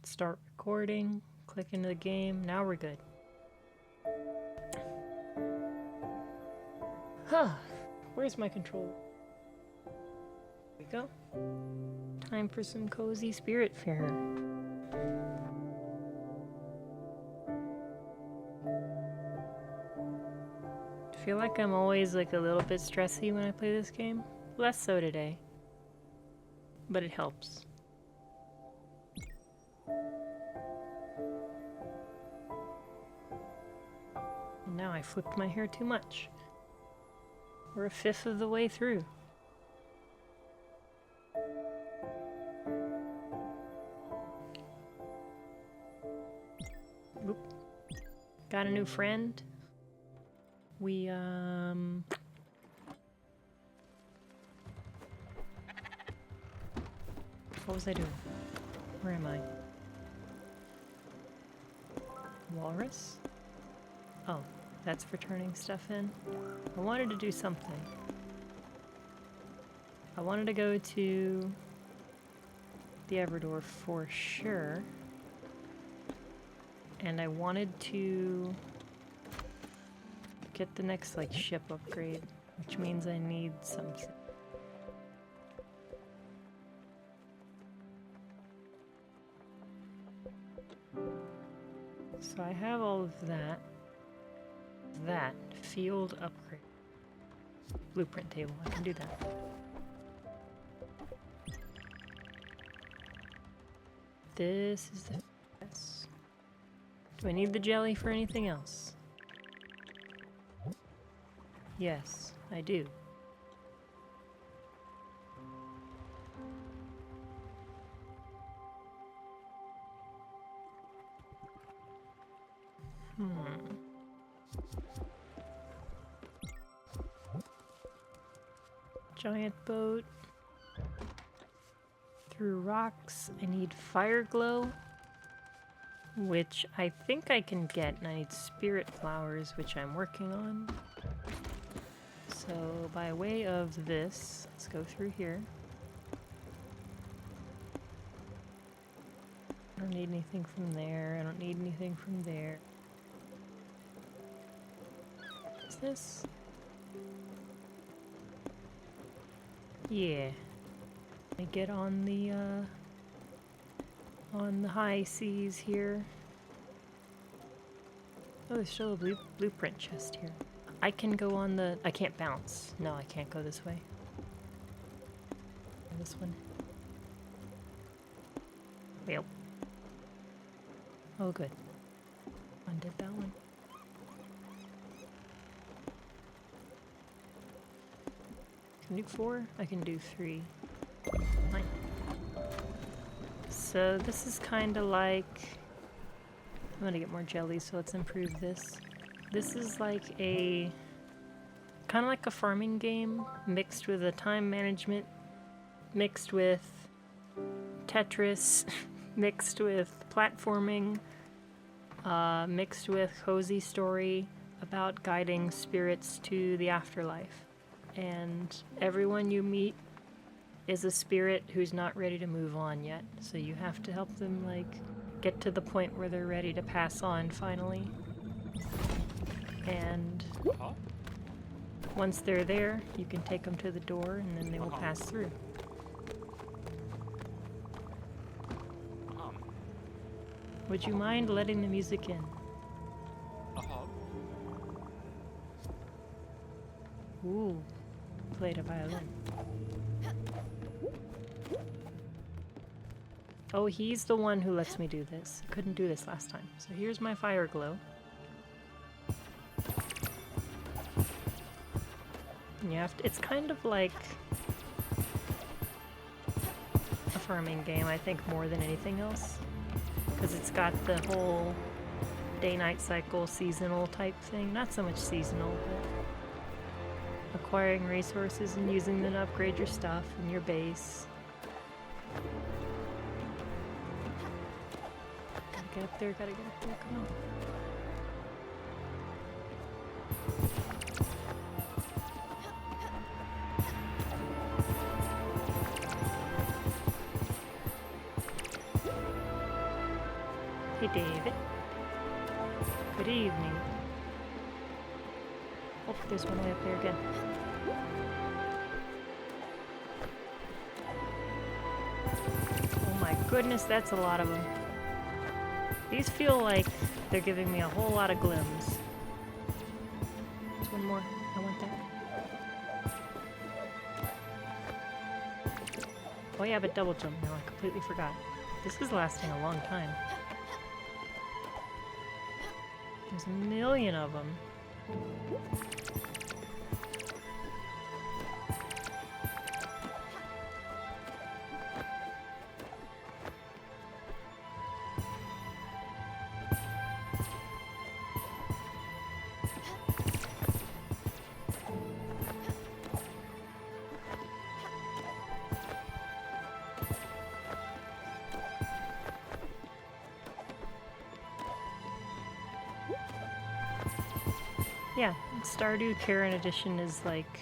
Start recording, click into the game. Now we're good. Huh. Where's my controller? There we go. Time for some cozy Spiritfarer. I feel like I'm always like a little bit stressy when I play this game. Less so today. But it helps. And now I flipped my hair too much. We're a fifth of the way through. Oop. Got a new friend. We, what was I doing? Where am I? Walrus? Oh, that's for turning stuff in. I wanted to do something. I wanted to go to the Everdor for sure. And I wanted to get the next, like, ship upgrade, which means I need something. So I have all of that. That field upgrade. Blueprint table, I can do that. This is the yes. Do I need the jelly for anything else? Yes, I do. Giant boat. Through rocks. I need fire glow, which I think I can get, and I need spirit flowers, which I'm working on. So by way of this, let's go through here. I don't need anything from there. I don't need anything from there. What's this? Yeah. I get on the high seas here. Oh, there's still a blueprint chest here. I can go on the... I can't bounce. No, I can't go this way. This one. Yep. Oh, good. Undid that one. Can I do 4? I can do 3. Fine. So this is kind of like... I'm gonna get more jelly, so let's improve this. This is like a... kind of like a farming game, mixed with a time management, mixed with Tetris, mixed with platforming, mixed with cozy story about guiding spirits to the afterlife. And everyone you meet is a spirit who's not ready to move on yet. So you have to help them, like, get to the point where they're ready to pass on finally. And once they're there, you can take them to the door and then they will pass through. Would you mind letting the music in? Ooh, played a violin. Oh, he's the one who lets me do this. I couldn't do this last time. So here's my fire glow. And you have to, it's kind of like a farming game, I think, more than anything else. Because it's got the whole day-night cycle, seasonal type thing. Not so much seasonal, but acquiring resources and using them to upgrade your stuff and your base. Gotta get up there, gotta get up there, come on. Hey, David. Good evening. Oh, there's one way up there again. Oh my goodness, that's a lot of them. These feel like they're giving me a whole lot of glims. There's one more. I want that. Oh yeah, but double jump now. I completely forgot. This is lasting a long time. There's a million of them. Yeah, Stardew Karen Edition is like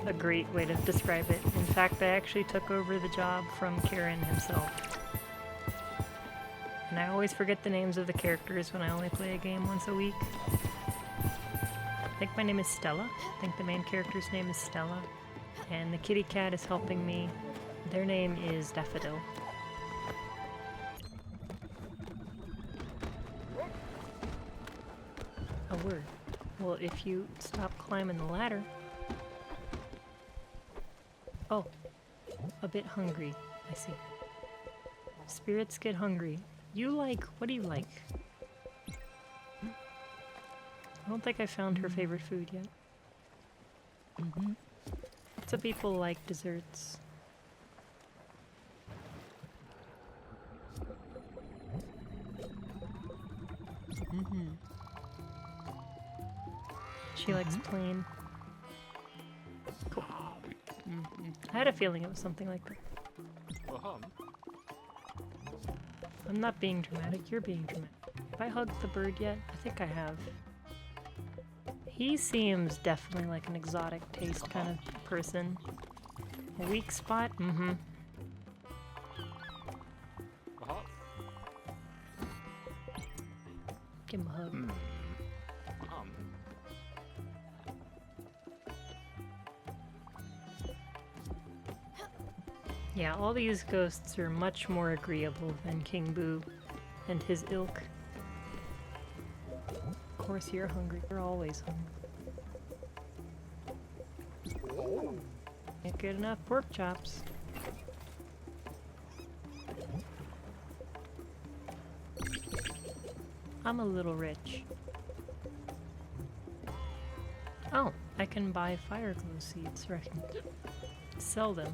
a great way to describe it. In fact, I actually took over the job from Karen himself. And I always forget the names of the characters when I only play a game once a week. I think my name is Stella. I think the main character's name is Stella. And the kitty cat is helping me. Their name is Daffodil. A word. Well, if you stop climbing the ladder... Oh, a bit hungry, I see. Spirits get hungry. You like... what do you like? I don't think I found her favorite food yet. Some people like desserts. She likes plain. Cool. I had a feeling it was something like that. I'm not being dramatic, you're being dramatic. Have I hugged the bird yet? I think I have. He seems definitely like an exotic taste kind of person. A weak spot? Mm-hmm. Give him a hug. Yeah, all these ghosts are much more agreeable than King Boo and his ilk. Of course you're hungry. You're always hungry. Can't get enough pork chops. I'm a little rich. Oh, I can buy fire glow seeds, or I can sell them.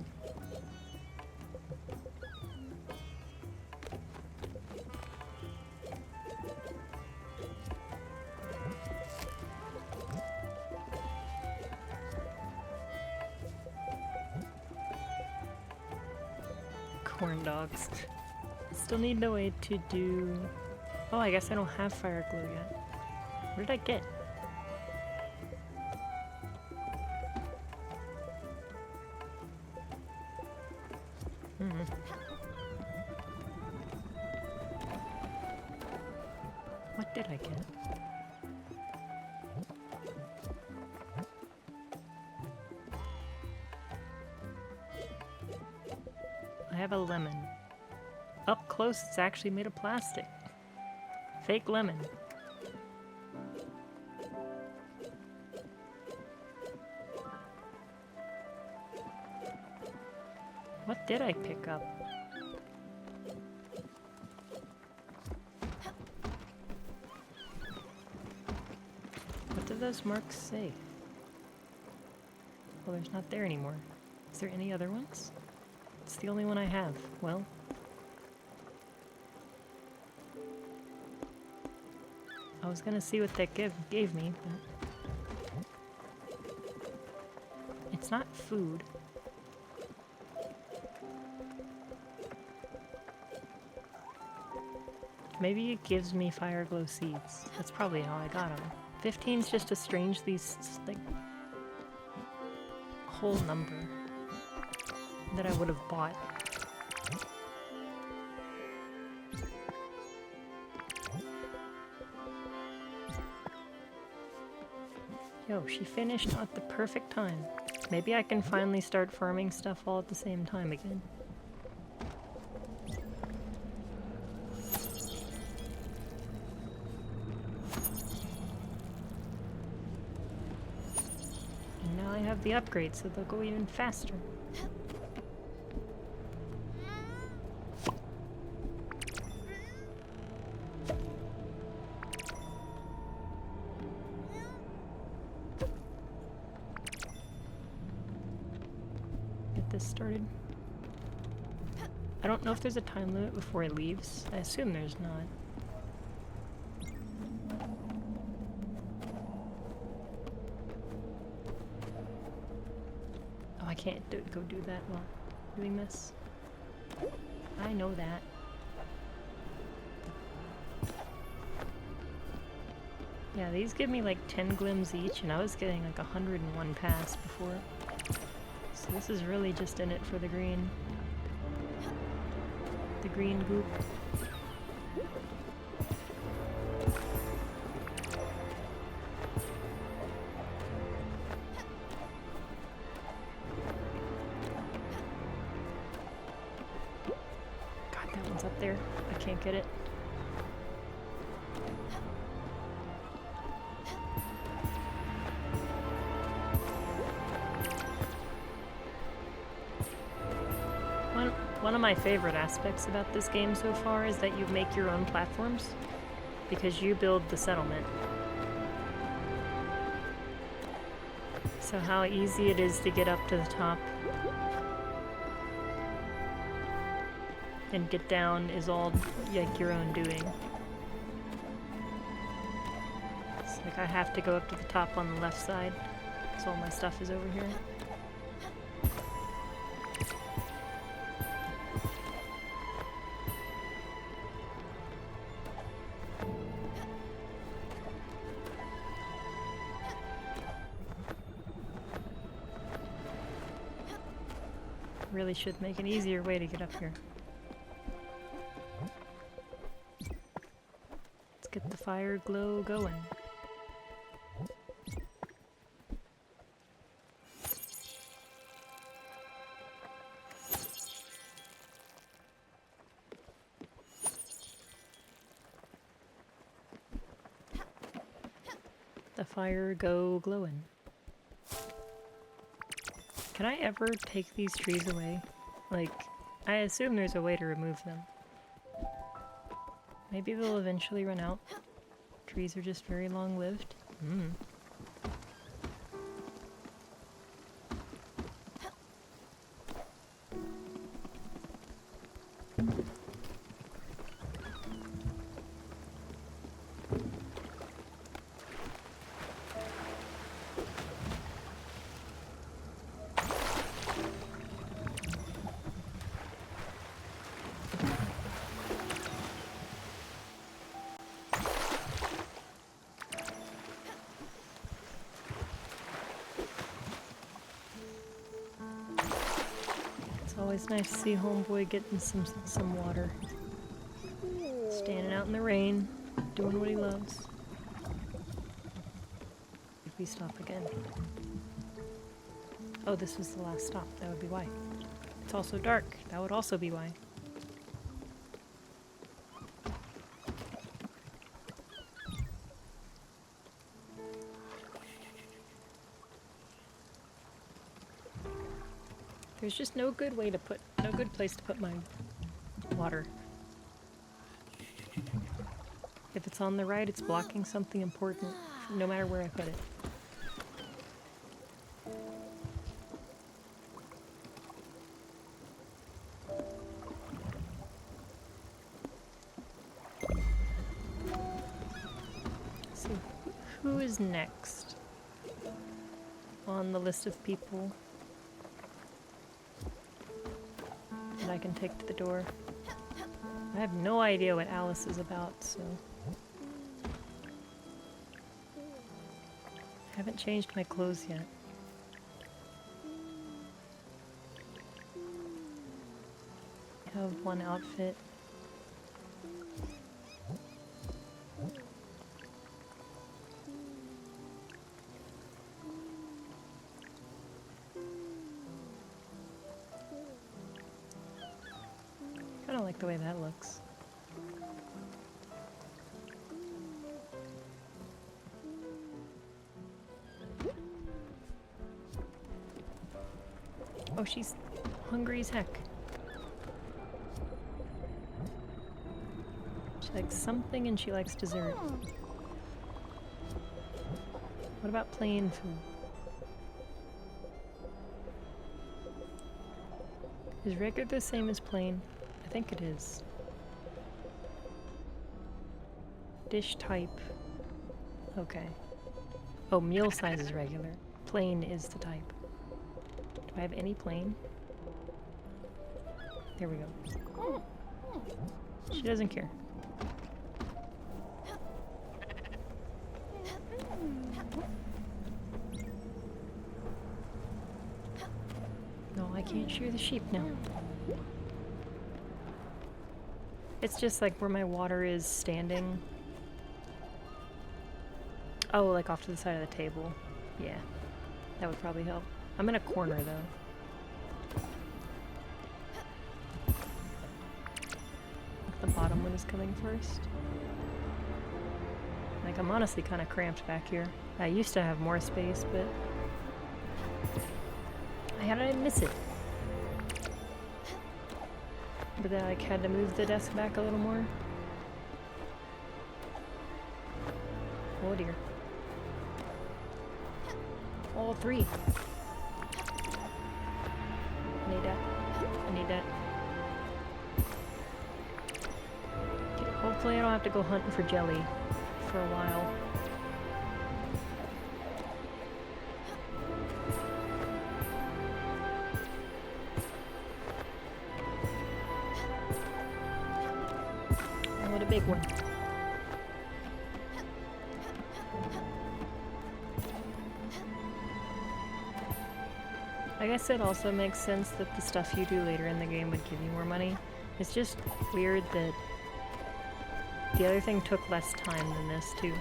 Corn dogs. Still need a way to do... Oh, I guess I don't have fire glue yet. What did I get? What did I get? I have a lemon. Up close, it's actually made of plastic. Fake lemon. What did I pick up? What do those marks say? Well, there's not there anymore. Is there any other ones? It's the only one I have. Well... I was gonna see what that gave me, but... It's not food. Maybe it gives me fire glow seeds. That's probably how I got them. 15's just a strangely, like, whole number that I would have bought. Yo, she finished at the perfect time. Maybe I can finally start farming stuff all at the same time again. And now I have the upgrade, so they'll go even faster. Started. I don't know if there's a time limit before it leaves. I assume there's not. Oh, I can't go do that while doing this. I know that. Yeah, these give me like 10 glims each, and I was getting like 101 pass before. So this is really just in it for the green. The green goop. God, that one's up there. I can't get it. One of my favorite aspects about this game so far is that you make your own platforms, because you build the settlement. So how easy it is to get up to the top and get down is all like your own doing. It's like I have to go up to the top on the left side, because all my stuff is over here. Really should make an easier way to get up here. Let's get the fire glow going. The fire go glowing. Can I ever take these trees away? Like, I assume there's a way to remove them. Maybe they'll eventually run out. Trees are just very long-lived. Always nice to see homeboy getting some water. Standing out in the rain, doing what he loves. If we stop again. Oh, this was the last stop. That would be why. It's also dark. That would also be why. There's just no good place to put my water. If it's on the right, it's blocking something important, no matter where I put it. So, who is next on the list of people that I can take to the door? I have no idea what Alice is about, so... I haven't changed my clothes yet. I have one outfit. Kind of like the way that looks. Oh, she's hungry as heck. She likes something and she likes dessert. What about plain food? Is regular the same as plain? I think it is. Dish type. Okay. Oh, meal size is regular. Plain is the type. Do I have any plain? There we go. She doesn't care. No, I can't shear the sheep now. It's just like where my water is standing. Oh, like off to the side of the table. Yeah, that would probably help. I'm in a corner though. The bottom one is coming first. Like, I'm honestly kind of cramped back here. I used to have more space, but how did I miss it? But then I like, had to move the desk back a little more. Oh dear. All three. I need that. I need that. Okay, hopefully I don't have to go hunting for jelly for a while. Oh, what a big one. I guess it also makes sense that the stuff you do later in the game would give you more money. It's just weird that the other thing took less time than this, too.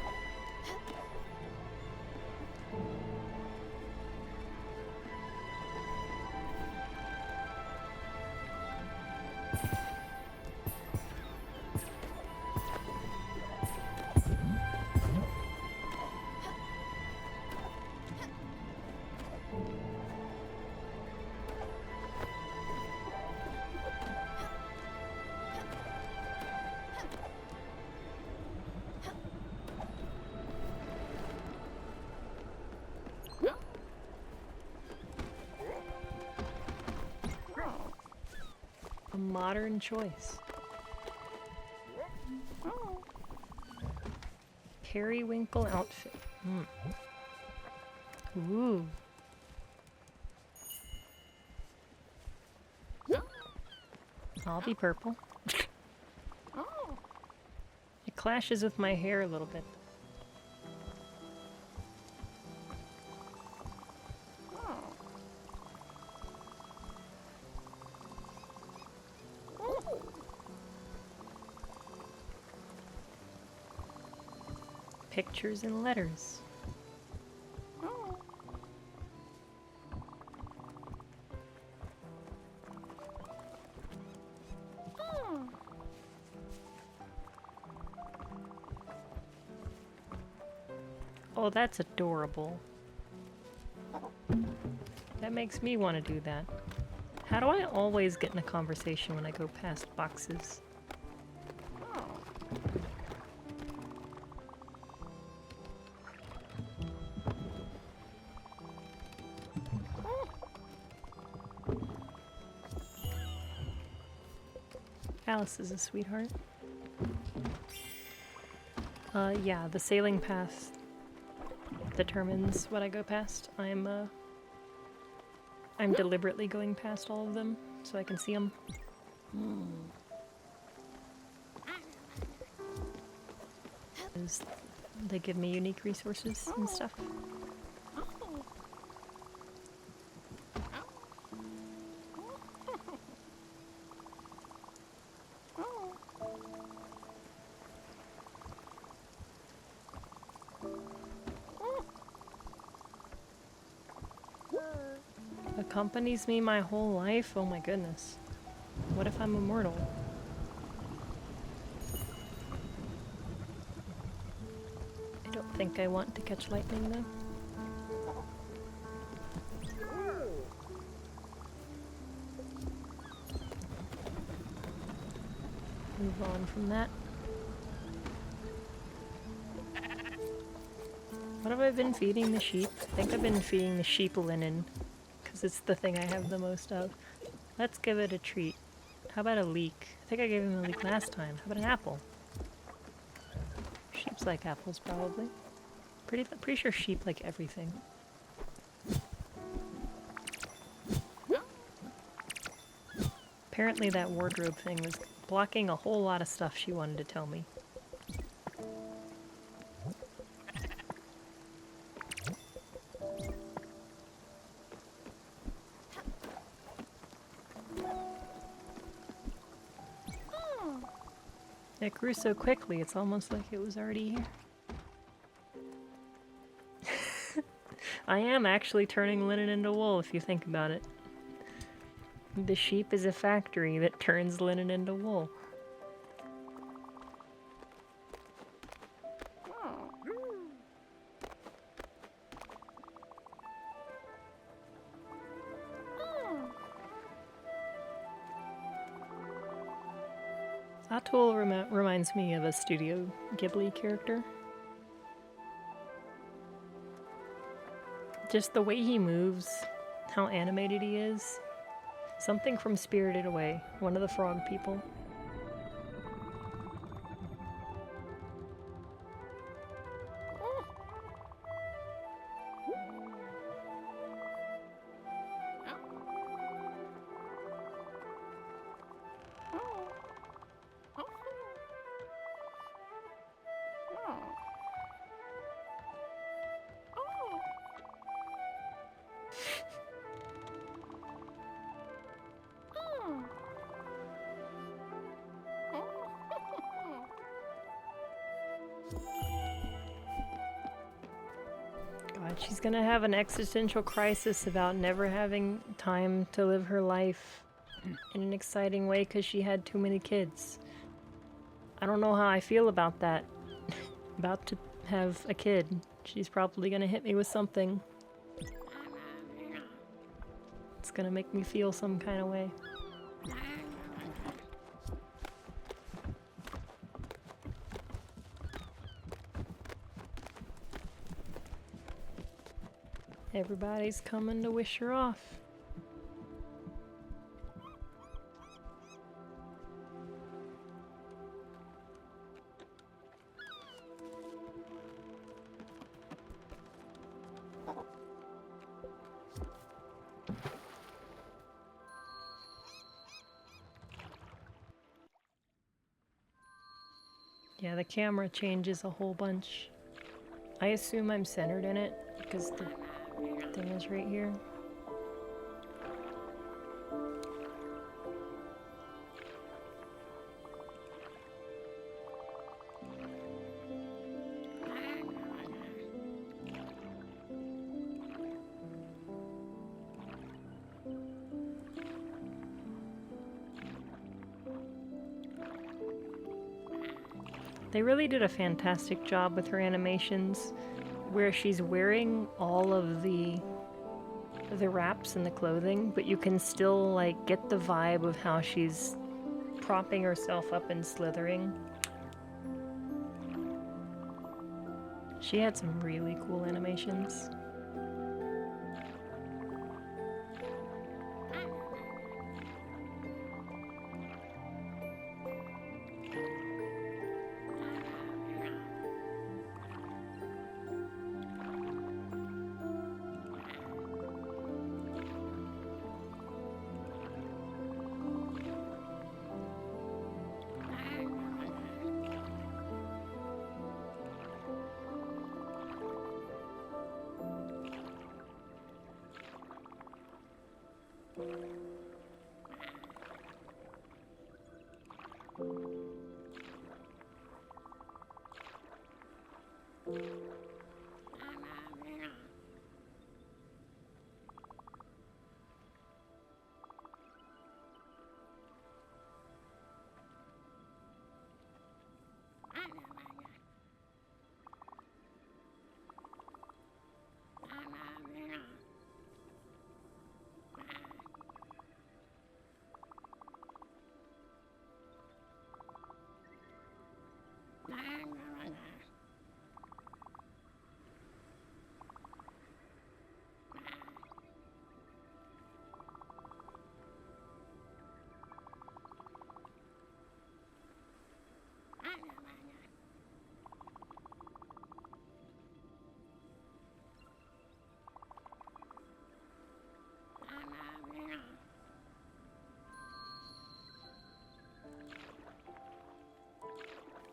A modern choice. Periwinkle outfit. Ooh. I'll be purple. It clashes with my hair a little bit. Pictures and letters. Oh, that's adorable. That makes me want to do that. How do I always get in a conversation when I go past boxes? Alice is a sweetheart. Yeah, the sailing path determines what I go past. I'm deliberately going past all of them so I can see them. They give me unique resources and stuff. Accompanies me my whole life? Oh my goodness. What if I'm immortal? don't think I want to catch lightning though. Move on from that. What have I been feeding the sheep? I think I've been feeding the sheep linen, because it's the thing I have the most of. Let's give it a treat. How about a leek? I think I gave him a leek last time. How about an apple? Sheeps like apples, probably. Pretty sure sheep like everything. Apparently that wardrobe thing was blocking a whole lot of stuff she wanted to tell me. It grew so quickly, it's almost like it was already here. I am actually turning linen into wool, if you think about it. The sheep is a factory that turns linen into wool. That tool reminds me of a Studio Ghibli character. Just the way he moves, how animated he is. Something from Spirited Away, one of the frog people. God, she's gonna have an existential crisis about never having time to live her life in an exciting way because she had too many kids. I don't know how I feel about that. About to have a kid. She's probably gonna hit me with something. It's gonna make me feel some kind of way. Everybody's coming to wish her off. Yeah, the camera changes a whole bunch. I assume I'm centered in it because the thing is right here. They really did a fantastic job with her animations, where she's wearing all of the wraps and the clothing, but you can still like get the vibe of how she's propping herself up and slithering. She had some really cool animations.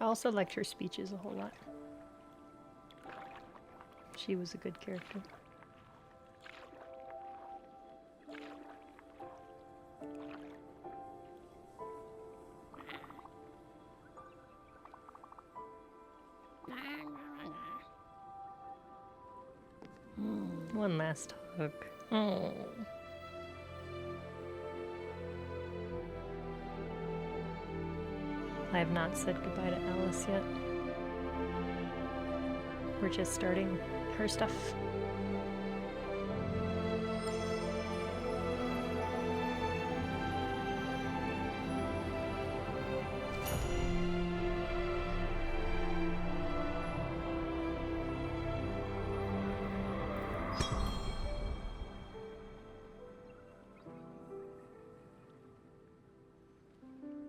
I also liked her speeches a whole lot. She was a good character. One last hug. Oh. I have not said goodbye to Alice yet. We're just starting her stuff.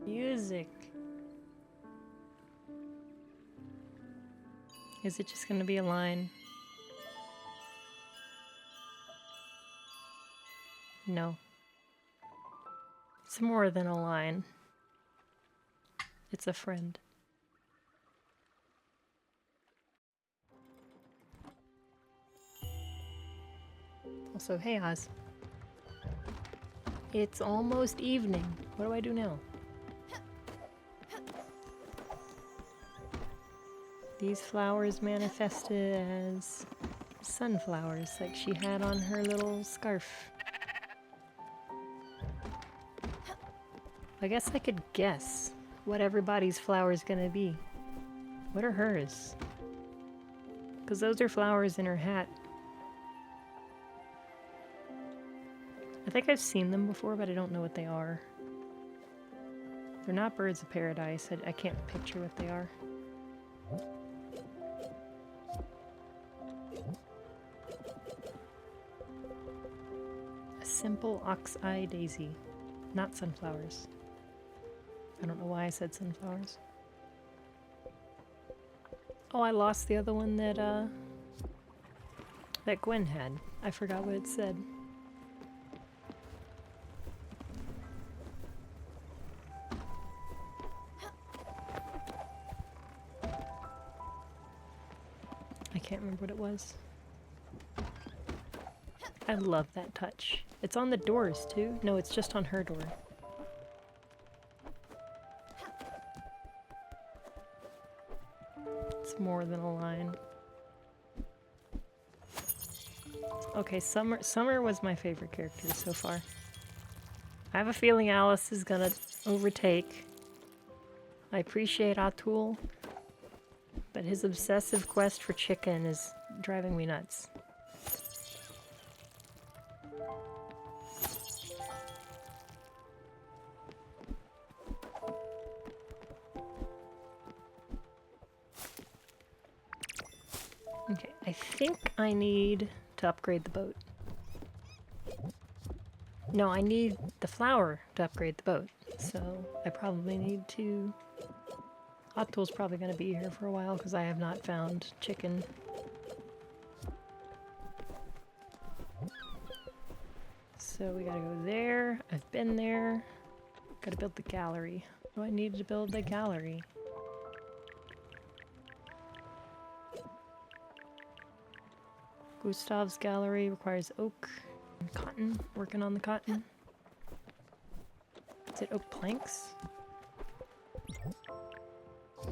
Music. Is it just gonna be a line? No. It's more than a line. It's a friend. Also, hey Oz. It's almost evening. What do I do now? These flowers manifested as sunflowers, like she had on her little scarf. I guess I could guess what everybody's flower is gonna be. What are hers? Because those are flowers in her hat. I think I've seen them before, but I don't know what they are. They're not birds of paradise. I can't picture what they are. A simple ox-eye daisy, not sunflowers. I don't know why I said sunflowers. Oh, I lost the other one that Gwen had. I forgot what it said. I can't remember what it was. I love that touch. It's on the doors too. No, it's just on her door. It's more than a line. Okay, Summer was my favorite character so far. I have a feeling Alice is gonna overtake. I appreciate Atul, but his obsessive quest for chicken is driving me nuts. Okay, I think I need to upgrade the boat. No, I need the flower to upgrade the boat, so I probably need to... Atul's probably going to be here for a while because I have not found chicken. So we gotta go there. I've been there. Gotta build the gallery. What do I need to build the gallery? Gustav's gallery requires oak and cotton. Working on the cotton. Is it oak planks?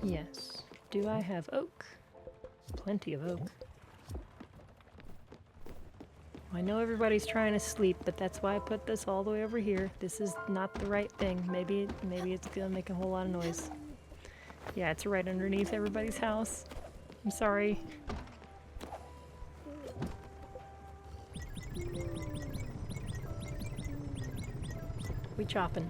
Yes. Do I have oak? Plenty of oak. I know everybody's trying to sleep, but that's why I put this all the way over here. This is not the right thing. Maybe it's gonna make a whole lot of noise. Yeah, it's right underneath everybody's house. I'm sorry. We chopping.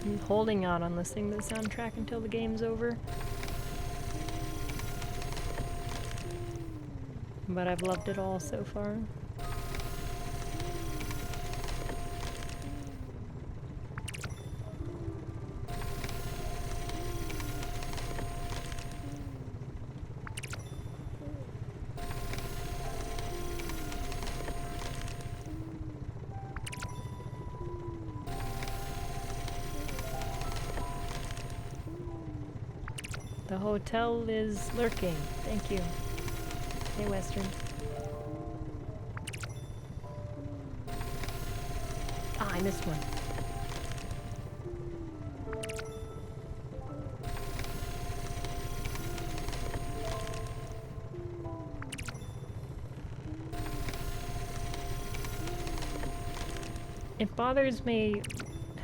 I'm holding out on listening to the soundtrack until the game's over. But I've loved it all so far. The hotel is lurking. Thank you. Hey, Western. Ah, I missed one. It bothers me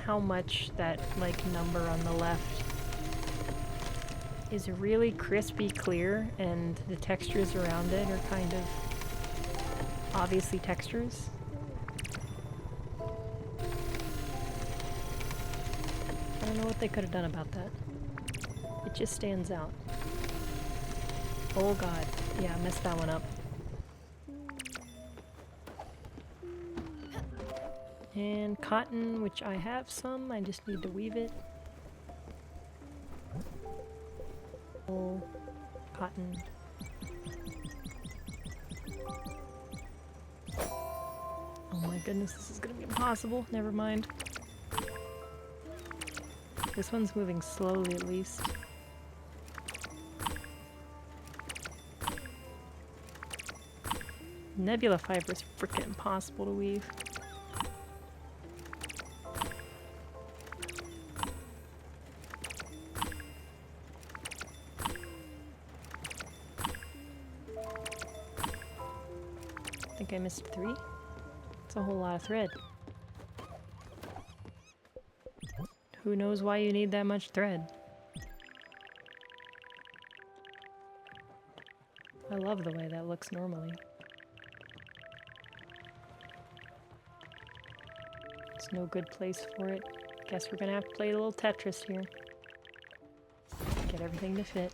how much that, like, number on the left is really crispy clear, and the textures around it are kind of obviously textures. I don't know what they could have done about that. It just stands out. Oh god. Yeah, I messed that one up. And cotton, which I have some, I just need to weave it. Oh, cotton. Oh my goodness, this is gonna be impossible. Never mind. This one's moving slowly at least. Nebula fiber is freaking impossible to weave. I think I missed 3. It's a whole lot of thread. Who knows why you need that much thread? I love the way that looks normally. It's no good place for it. Guess we're gonna have to play a little Tetris here. Get everything to fit.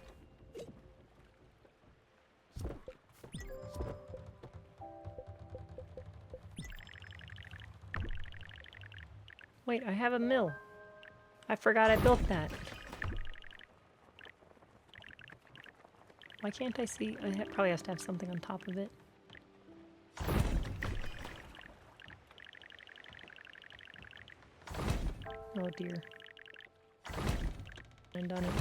Wait, I have a mill. I forgot I built that. Why can't I see? Probably has to have something on top of it. Oh dear. I'm done it.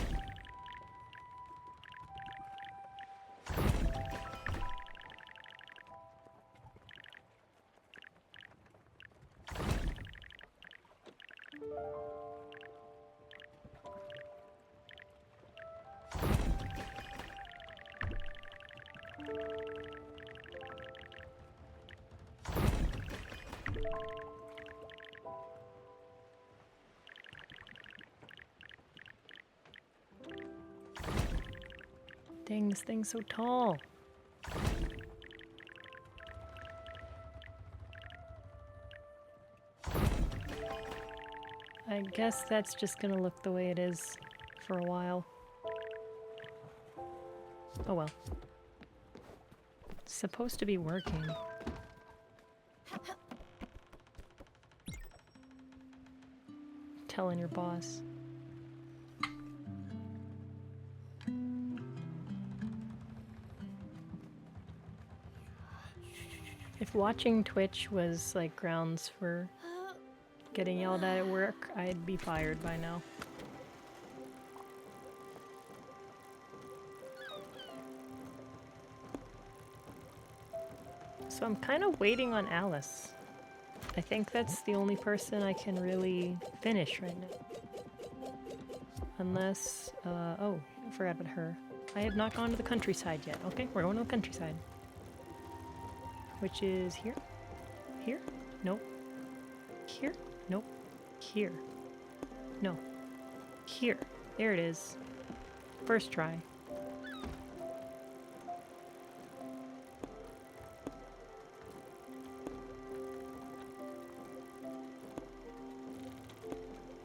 Dang, this thing's so tall. I guess that's just gonna look the way it is for a while. Oh well. It's supposed to be working. Telling your boss. If watching Twitch was like grounds for getting yelled at work, I'd be fired by now. So I'm kind of waiting on Alice. I think that's the only person I can really finish right now. Unless, oh, I forgot about her. I have not gone to the countryside yet. Okay, we're going to the countryside. Which is here? Here? Nope. Here? Nope. Here. No. Here. There it is. First try.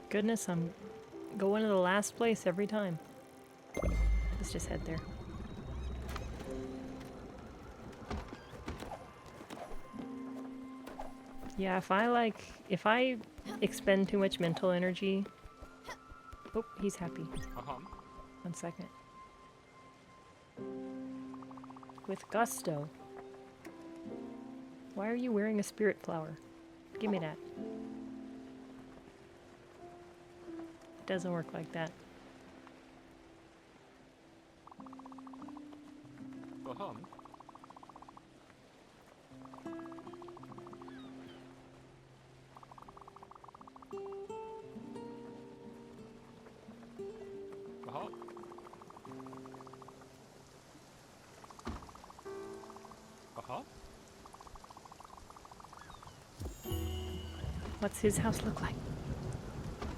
Goodness, I'm going to the last place every time. Let's just head there. Yeah, if I expend too much mental energy... Oh, he's happy. 1 second. With gusto. Why are you wearing a spirit flower? Give me that. It doesn't work like that. What's his house look like?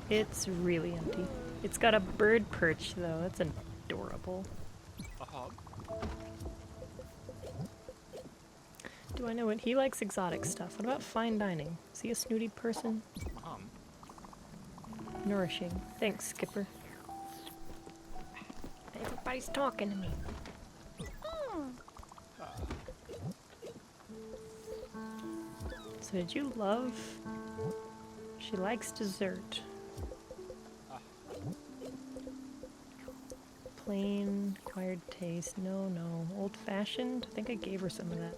It's really empty. It's got a bird perch though. That's adorable. Do I know what he likes? Exotic stuff. What about fine dining? Is he a snooty person? Nourishing. Thanks, Skipper. Everybody's talking to me. So did you love? She likes dessert. Plain, acquired taste. No, no. Old-fashioned? I think I gave her some of that.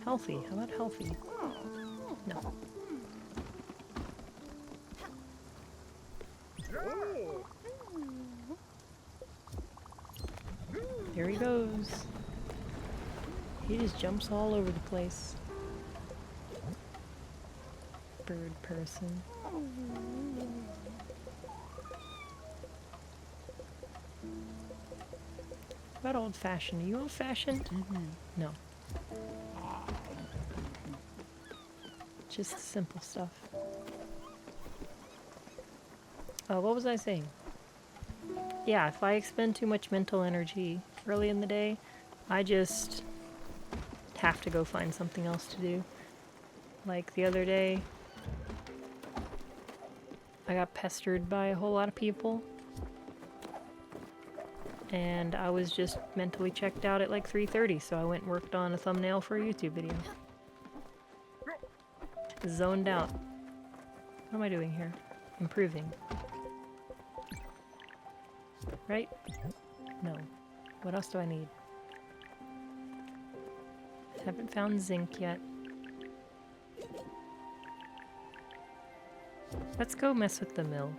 Healthy. How about healthy? No. Here he goes. He just jumps all over the place. Bird person. What about old-fashioned? Are you old-fashioned? No. Just simple stuff. Oh, what was I saying? Yeah, if I expend too much mental energy early in the day, I just have to go find something else to do. Like the other day, I got pestered by a whole lot of people, and I was just mentally checked out at like 3:30, so I went and worked on a thumbnail for a YouTube video. Zoned out. What am I doing here? Improving. Right? No. What else do I need? Haven't found zinc yet. Let's go mess with the mill.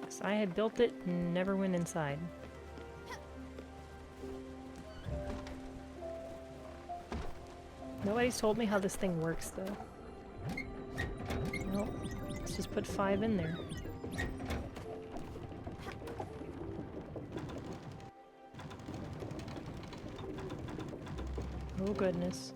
'Cause I had built it and never went inside. Nobody's told me how this thing works though. Well, let's just put 5 in there. Oh goodness.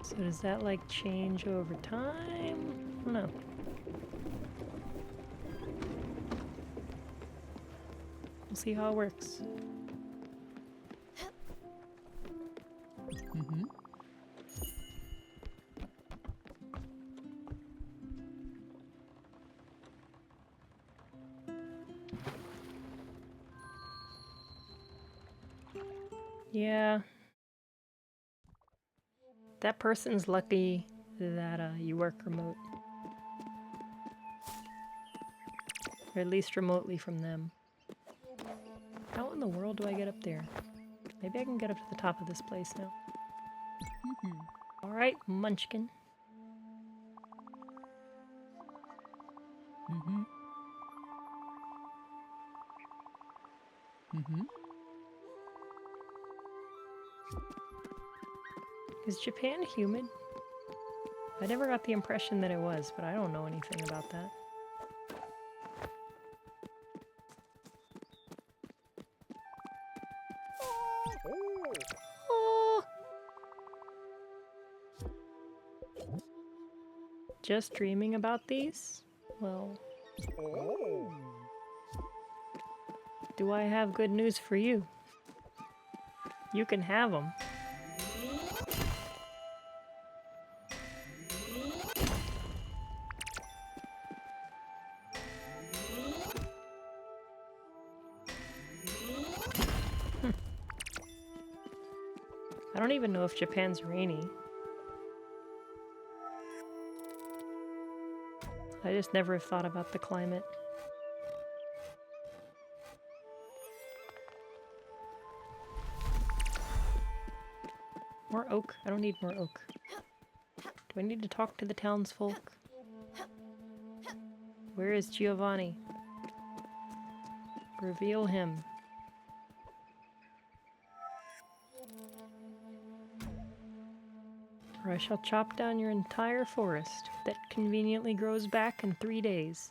So does that like change over time? I don't know. We'll see how it works. Yeah. That person's lucky that you work remote. Or at least remotely from them. How in the world do I get up there? Maybe I can get up to the top of this place now. Alright, Munchkin. Is Japan humid? I never got the impression that it was, but I don't know anything about that. Oh. Just dreaming about these? Well... Do I have good news for you? You can have them. I don't even know if Japan's rainy. I just never thought about the climate. More oak? I don't need more oak. Do I need to talk to the townsfolk? Where is Giovanni? Reveal him. Or I shall chop down your entire forest that conveniently grows back in 3 days.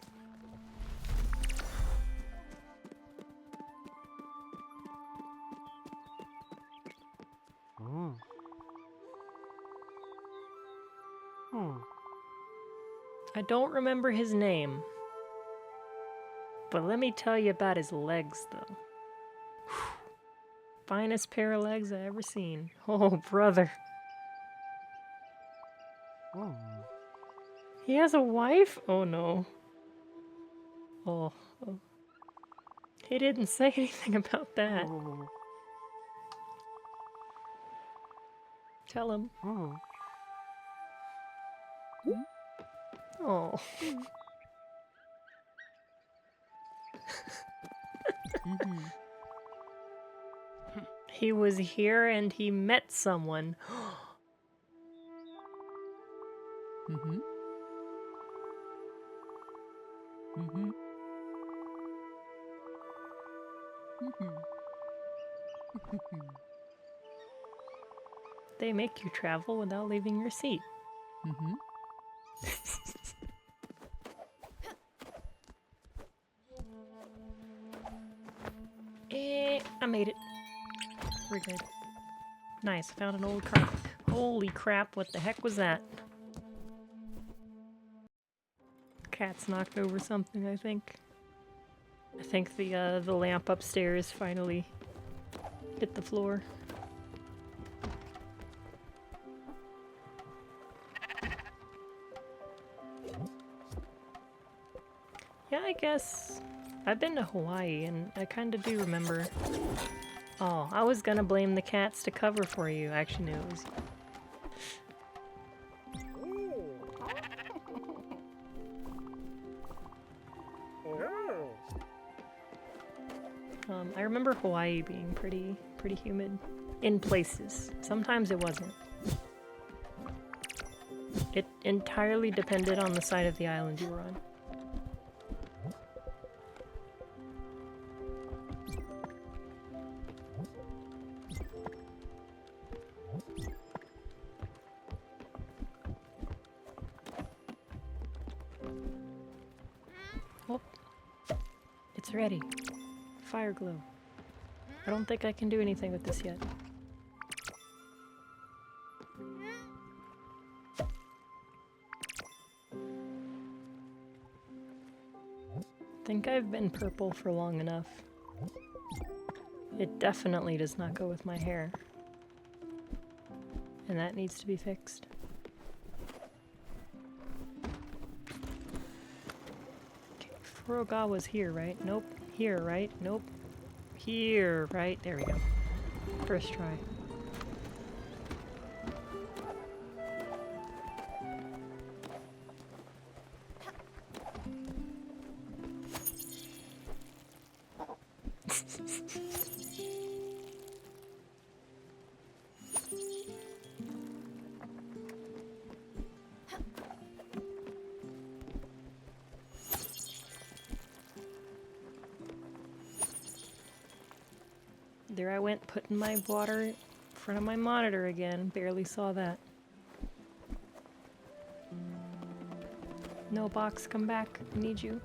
I don't remember his name. But let me tell you about his legs, though. Finest pair of legs I ever seen. Oh, brother. Oh. He has a wife? Oh, no. Oh. He didn't say anything about that. Oh. Tell him. Oh. Oh. He was here and he met someone. They make you travel without leaving your seat. I made it. We're good. Nice, found an old car. Holy crap, what the heck was that? Cat's knocked over something, I think. I think the lamp upstairs finally hit the floor. Yeah, I guess I've been to Hawaii and I kind of do remember. Oh, I was gonna blame the cats to cover for you. I actually knew it was you. I remember Hawaii being pretty humid in places. Sometimes it wasn't. It entirely depended on the side of the island you were on. Oh, it's ready. Fire glow. I don't think I can do anything with this yet. I think I've been purple for long enough. It definitely does not go with my hair. And that needs to be fixed. Okay, Furugawa's here, right? Nope. Here, right? Nope. Here, right? There we go. First try. There I went, putting my water in front of my monitor again. Barely saw that. No box, come back. I need you.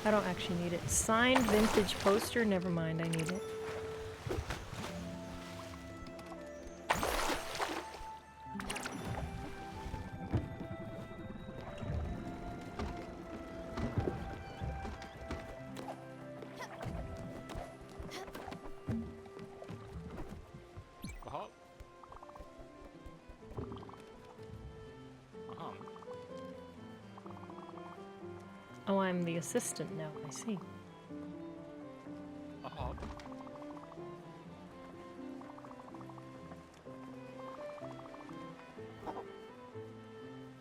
I don't actually need it. Signed vintage poster? Never mind, I need it. Oh, I'm the assistant now, I see.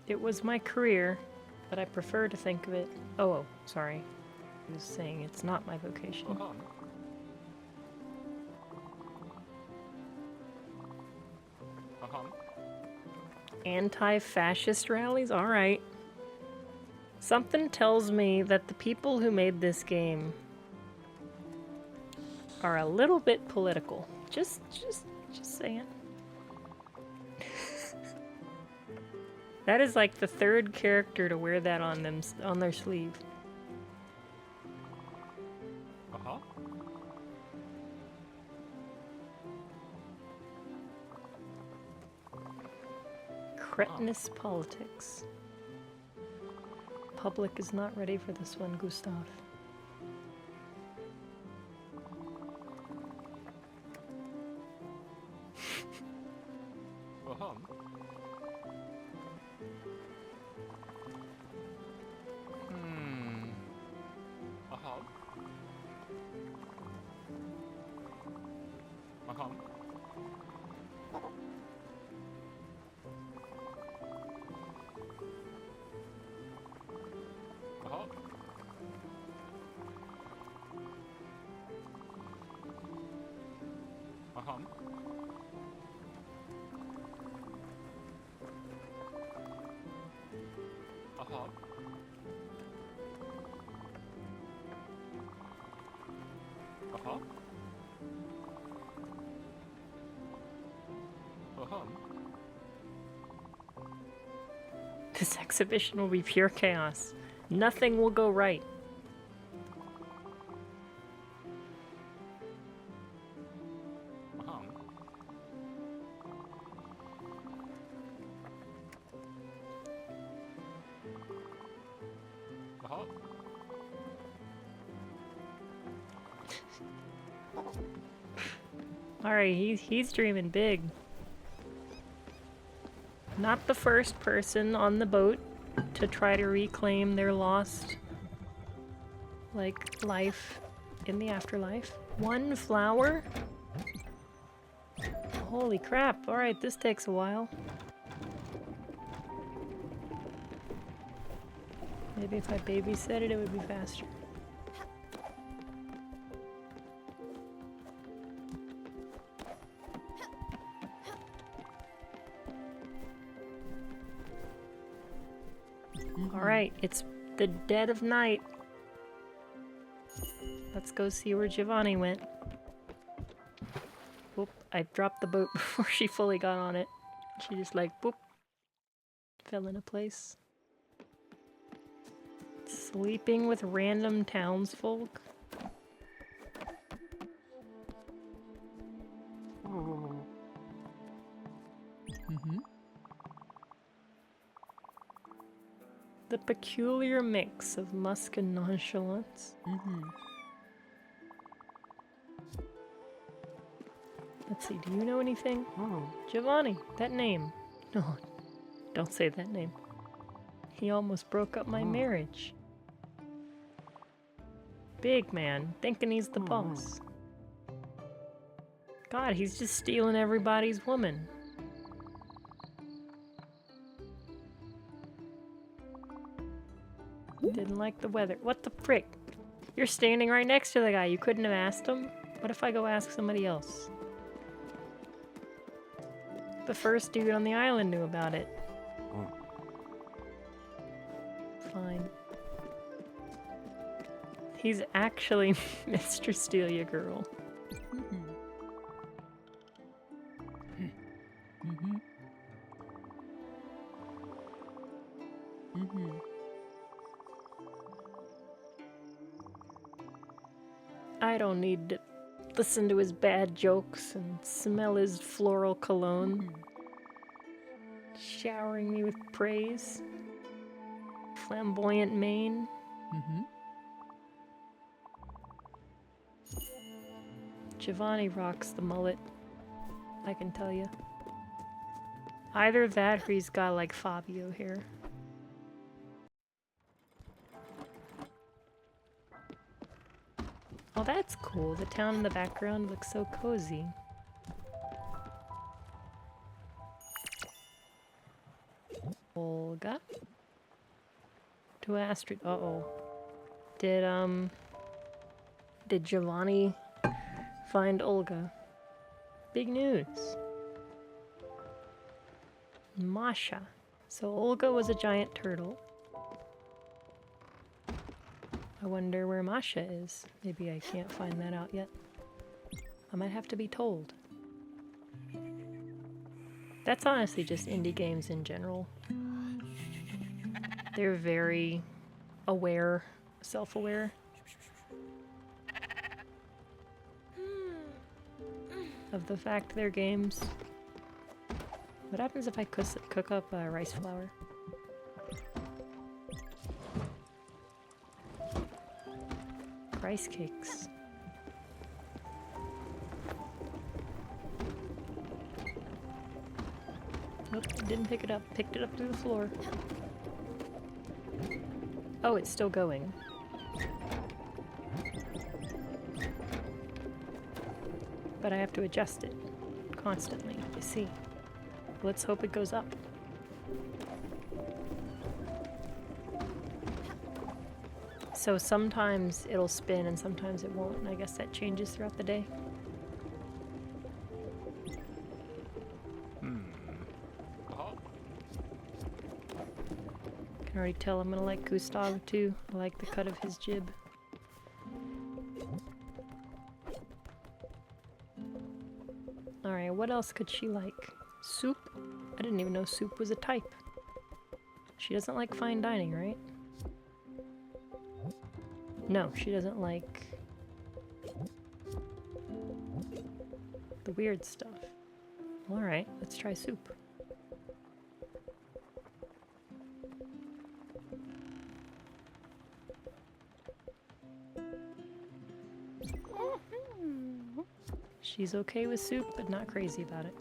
It was my career, but I prefer to think of it... Oh, sorry. I was saying it's not my vocation. Anti-fascist rallies? Alright. Something tells me that the people who made this game are a little bit political. Just saying. That is like the third character to wear that on them on their sleeve. Cretinous politics. Public is not ready for this one, Gustav. This exhibition will be pure chaos. Nothing will go right. Alright, he's dreaming big. Not the first person on the boat to try to reclaim their lost, like, life in the afterlife. One flower? Holy crap. Alright, this takes a while. Maybe if I babysit it, it would be faster. Alright, it's the dead of night. Let's go see where Giovanni went. Whoop, I dropped the boat before she fully got on it. She just like, whoop, fell into place. Sleeping with random townsfolk? The peculiar mix of musk and nonchalance. Let's see, do you know anything? Giovanni, that name. No, don't say that name. He almost broke up my marriage. Big man, thinking he's the boss. God, he's just stealing everybody's woman. Didn't like the weather. What the frick? You're standing right next to the guy. You couldn't have asked him? What if I go ask somebody else? The first dude on the island knew about it. Fine. He's actually Mr. Steal Your Girl. I don't need to listen to his bad jokes and smell his floral cologne. Showering me with praise. Flamboyant mane. Giovanni rocks the mullet, I can tell you. Either that or he's got like Fabio hair. Oh, that's cool. The town in the background looks so cozy. Olga? To Astrid. Uh-oh. Did Giovanni find Olga? Big news. Masha. So Olga was a giant turtle. I wonder where Masha is. Maybe I can't find that out yet. I might have to be told. That's honestly just indie games in general. They're very aware, self-aware of the fact they're games. What happens if I cook up rice flour? Rice cakes. Nope, didn't pick it up. Picked it up through the floor. Oh, it's still going. But I have to adjust it constantly, you see. Let's hope it goes up. So sometimes it'll spin and sometimes it won't, and I guess that changes throughout the day. Can already tell I'm gonna like Gustav too. I like the cut of his jib. Alright, what else could she like? Soup? I didn't even know soup was a type. She doesn't like fine dining, right? No, she doesn't like the weird stuff. Alright, let's try soup. She's okay with soup, but not crazy about it.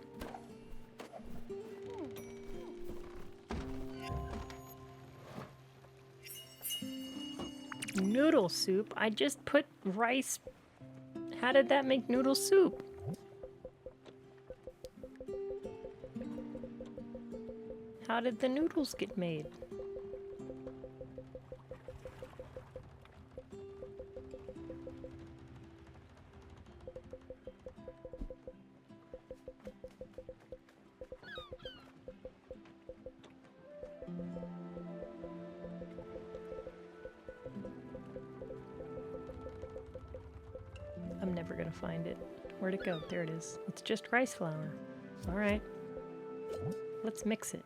Noodle soup? I just put rice. How did that make noodle soup? How did the noodles get made? I'm never gonna find it. Where'd it go? There it is. It's just rice flour. Alright. Let's mix it.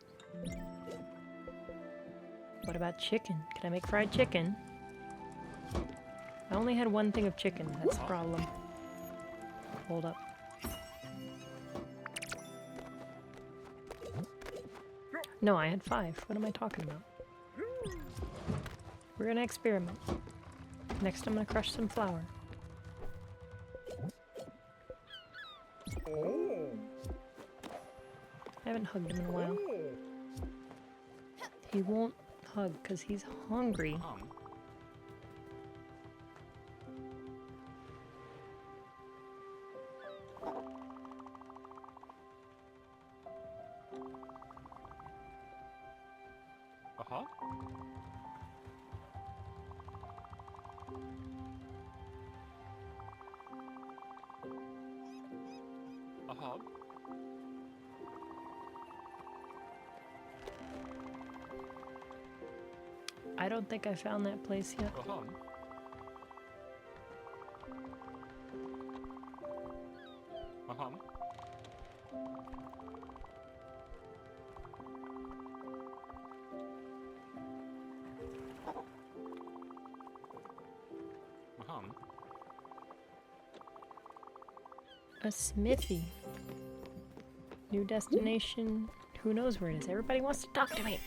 What about chicken? Can I make fried chicken? I only had one thing of chicken. That's the problem. Hold up. No, I had 5. What am I talking about? We're gonna experiment. Next I'm gonna crush some flour. I haven't hugged him in a while. He won't hug because he's hungry. I don't think I found that place yet. A smithy. New destination. Who knows where it is? Everybody wants to talk to me.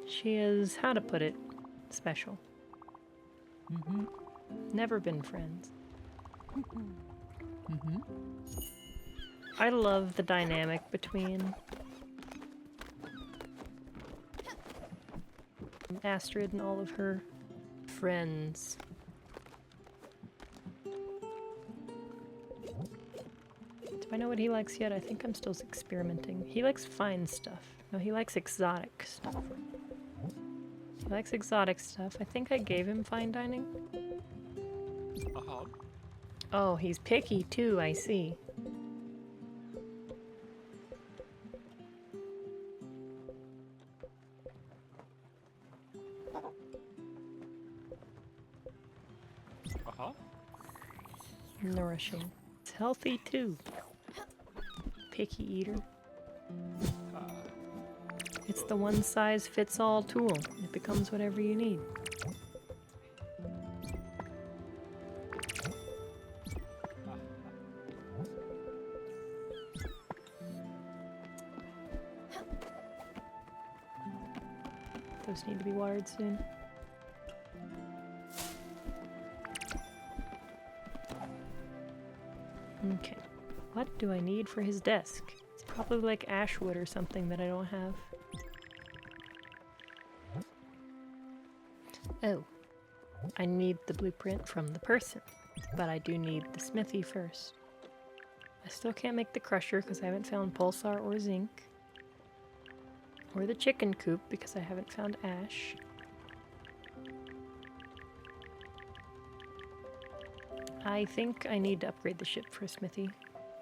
She is, how to put it, special. Never been friends. I love the dynamic between Astrid and all of her friends. Do I know what he likes yet? I think I'm still experimenting. He likes fine stuff. No, he likes exotic stuff. He likes exotic stuff. I think I gave him fine dining. Oh, he's picky too, I see. Nourishing. It's healthy too. Picky eater. It's the one-size-fits-all tool. It becomes whatever you need. Those need to be watered soon. Okay. What do I need for his desk? It's probably like ash wood or something that I don't have. Oh. I need the blueprint from the person, but I do need the smithy first. I still can't make the crusher because I haven't found pulsar or zinc. Or the chicken coop because I haven't found ash. I think I need to upgrade the ship for a smithy.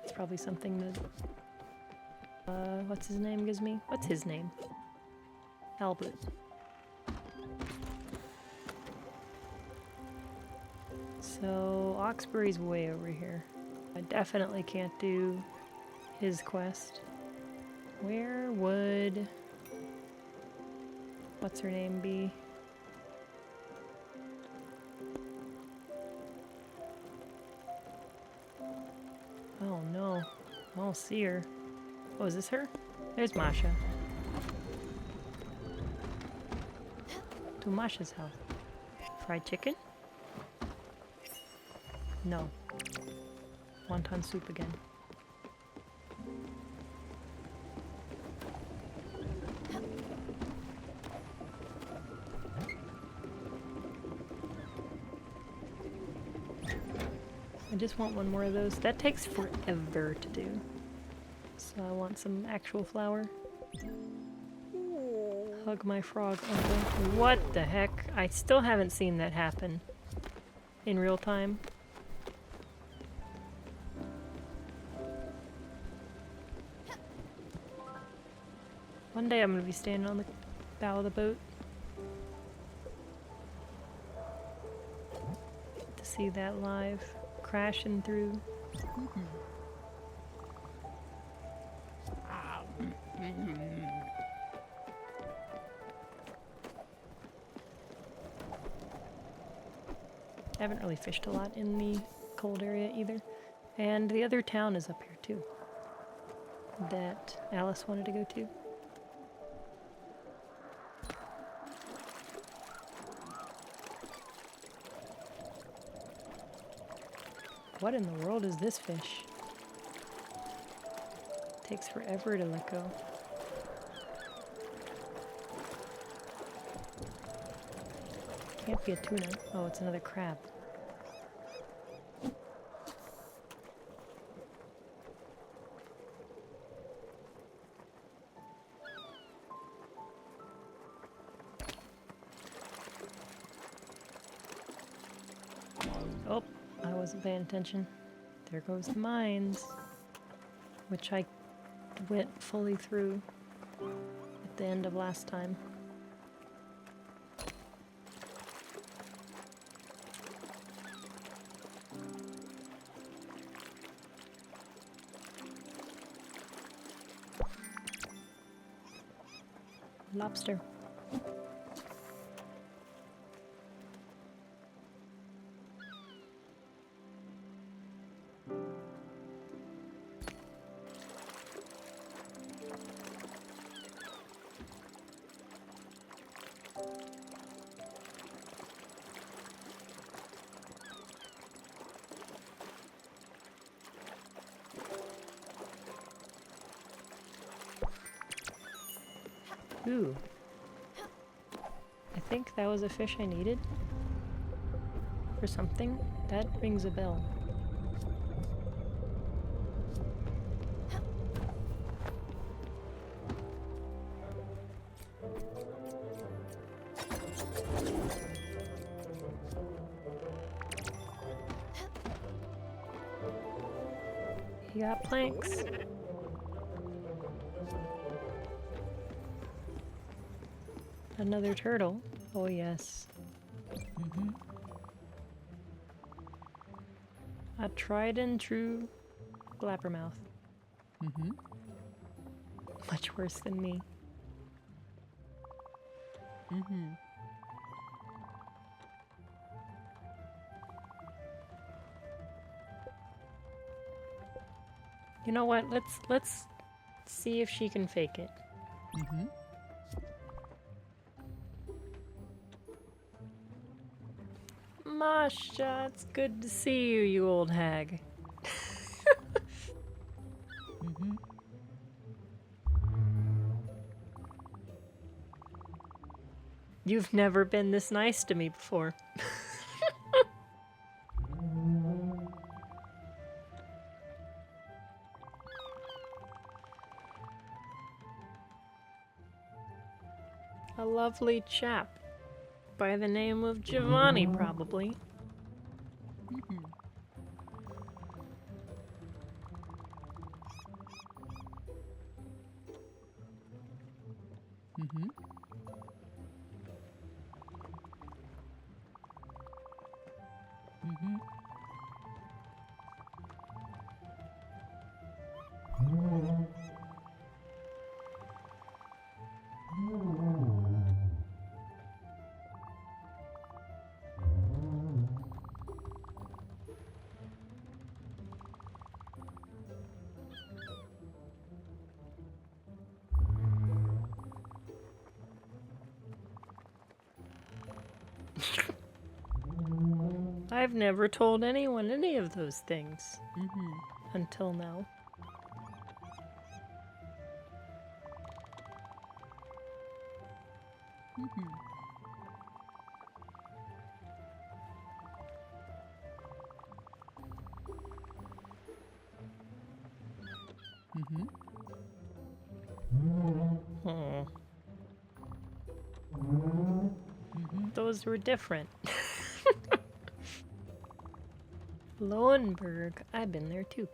It's probably something that... what's his name gives me? What's his name? Albert. So, Oxbury's way over here. I definitely can't do his quest. Where would... what's her name be? Oh no, I don't see her. Oh, is this her? There's Masha. To Masha's house. Fried chicken? No. Wonton soup again. I just want one more of those. That takes forever to do. So I want some actual flour. Hug my frog uncle. What the heck? I still haven't seen that happen in real time. One day I'm gonna be standing on the bow of the boat to see that live. Crashing through. I haven't really fished a lot in the cold area either. And the other town is up here too, that Alice wanted to go to. What in the world is this fish? Takes forever to let go. Can't be a tuna. Oh, it's another crab. Oh, I wasn't paying attention. There goes the mines, which I went fully through at the end of last time. Lobster. Ooh. I think that was a fish I needed for something. That rings a bell. You got planks. Another turtle. Oh yes. A tried and true blabbermouth. Much worse than me. Mm-hmm. You know what? Let's see if she can fake it. Mm-hmm. Masha, it's good to see you, you old hag. Mm-hmm. You've never been this nice to me before. A lovely chap. By the name of Giovanni, probably. Mm-hmm. Mm-hmm. Mm-hmm. I've never told anyone any of those things. Mm-hmm. Until now. Mm-hmm. Mm-hmm. Hmm. Mm-hmm. Those were different. Lowenberg. I've been there too.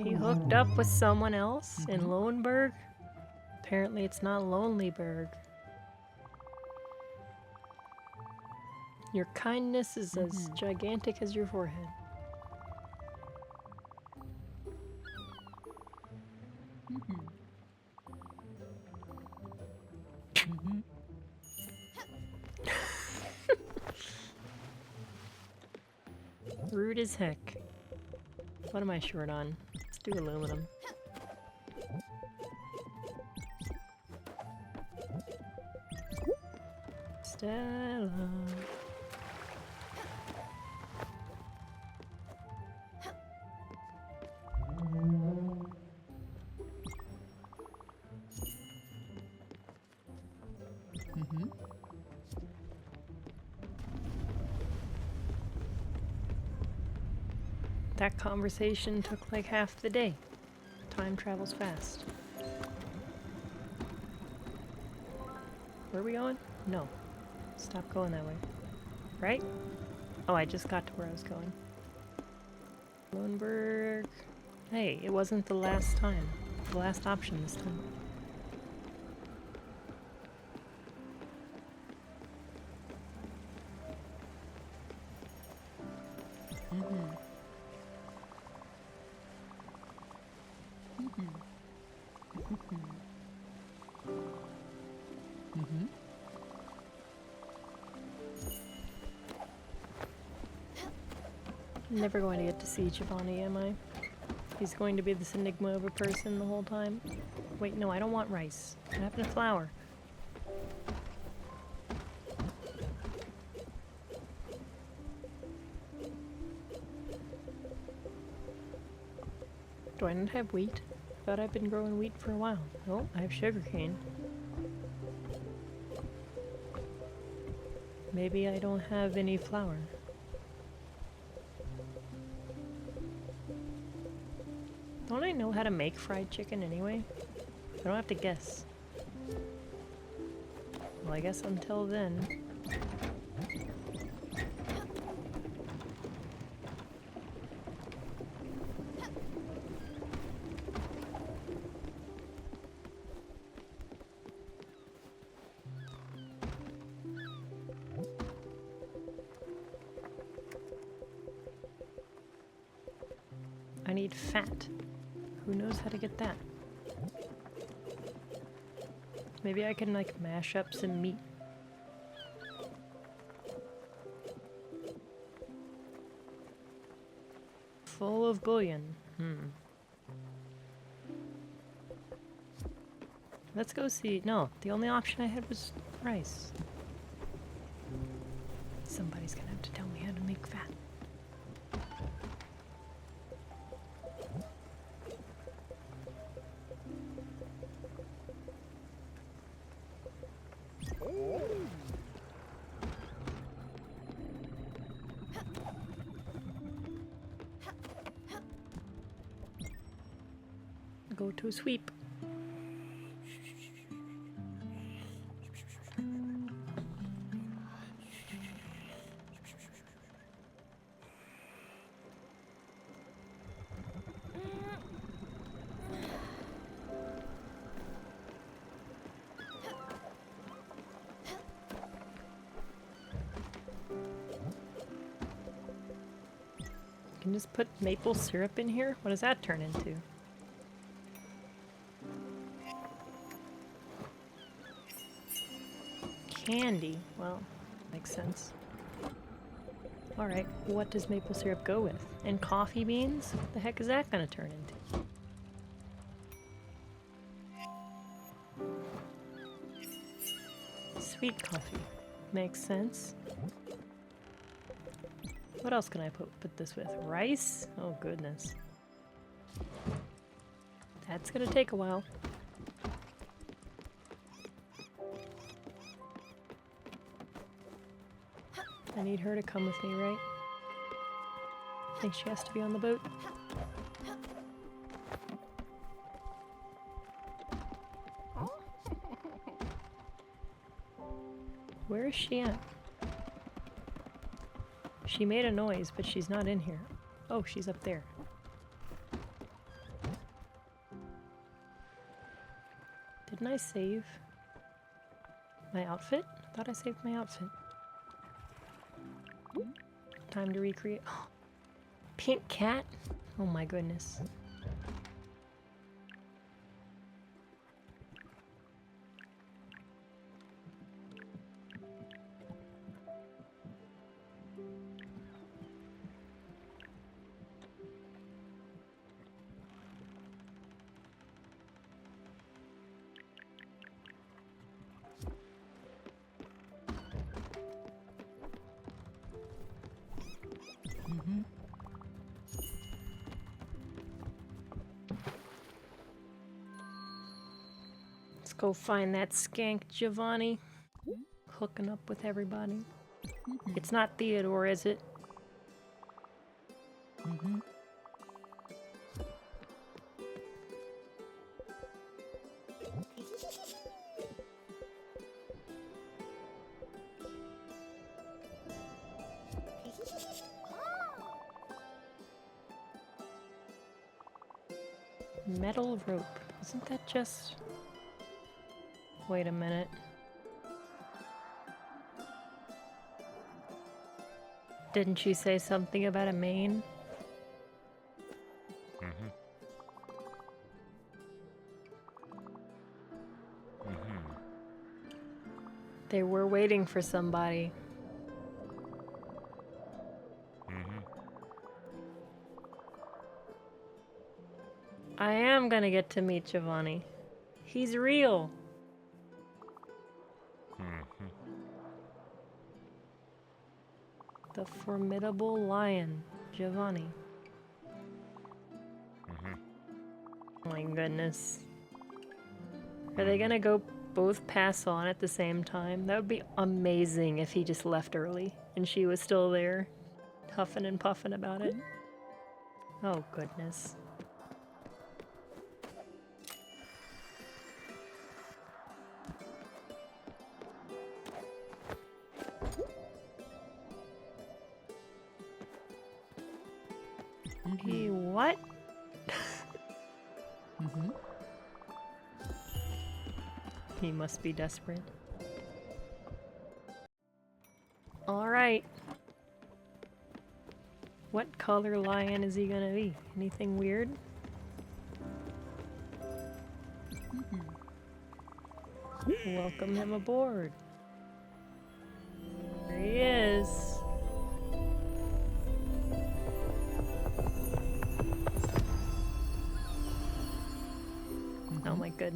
He hooked up with someone else in Lowenberg? Apparently it's not Lonelyberg. Your kindness is as gigantic as your forehead. Mm-hmm. Mm-hmm. Rude as heck. What am I short on? Let's do aluminum. Stella. Mm-hmm. That conversation took like half the day. Time travels fast. Where are we going? No. Stop going that way. Right? Oh, I just got to where I was going. Lowenberg. Hey, it wasn't the last time. The last option this time. Mm-hmm. Mm-hmm. Mm-hmm. I'm never going to get to see Giovanni, am I? He's going to be this enigma of a person the whole time. Wait, no, I don't want rice. What happened to flour? Do I not have wheat? I thought I've been growing wheat for a while. Oh, I have sugarcane. Maybe I don't have any flour. Don't I know how to make fried chicken anyway? I don't have to guess. Well, I guess until then. I need fat. Who knows how to get that? Maybe I can like mash up some meat Full of bullion. Let's go see. No, the only option I had was rice. Somebody's gonna have to tell me how to make fat. Go to a sweep. Can just put maple syrup in here? What does that turn into? Candy. Well, makes sense. Alright, what does maple syrup go with? And coffee beans? What the heck is that gonna turn into? Sweet coffee. Makes sense. What else can I put this with? Rice? Oh goodness. That's gonna take a while. I need her to come with me, right? I think she has to be on the boat. Where is she at? She made a noise, but she's not in here. Oh, she's up there. Didn't I save my outfit? I thought I saved my outfit. Time to recreate. Oh, pink cat? Oh my goodness. Let's go find that skank Giovanni. Hooking up with everybody. It's not Theodore, is it? Metal rope. Isn't that just... Wait a minute. Didn't she say something about a mane? They were waiting for somebody. I am gonna get to meet Giovanni. He's real. The formidable lion, Giovanni. Oh my goodness. Are they gonna go both pass on at the same time? That would be amazing if he just left early and she was still there, huffing and puffing about it. Oh goodness. Hey, what? He must be desperate. Alright. What color lion is he gonna be? Anything weird? Welcome him aboard. There he is.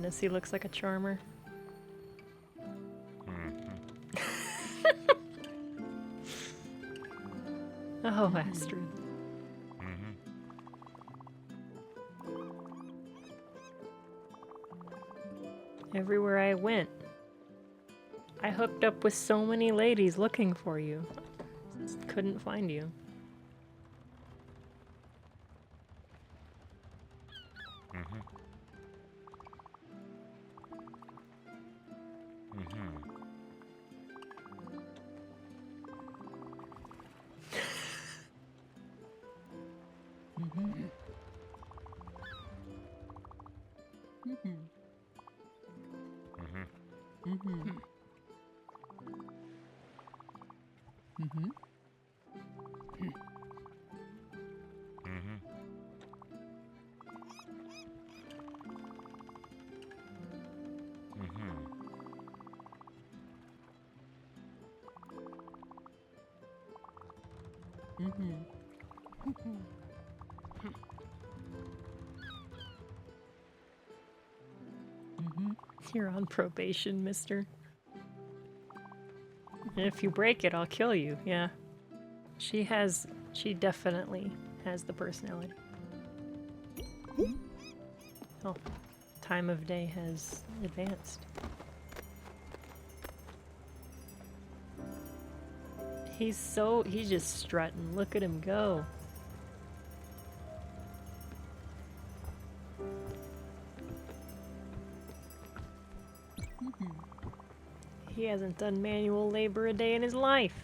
goodness, he looks like a charmer. Oh, Astrid. Everywhere I went, I hooked up with so many ladies looking for you. Just couldn't find you. You're on probation, mister. And if you break it, I'll kill you. Yeah. She definitely has the personality. Oh, time of day has advanced. He's just strutting. Look at him go. He hasn't done manual labor a day in his life.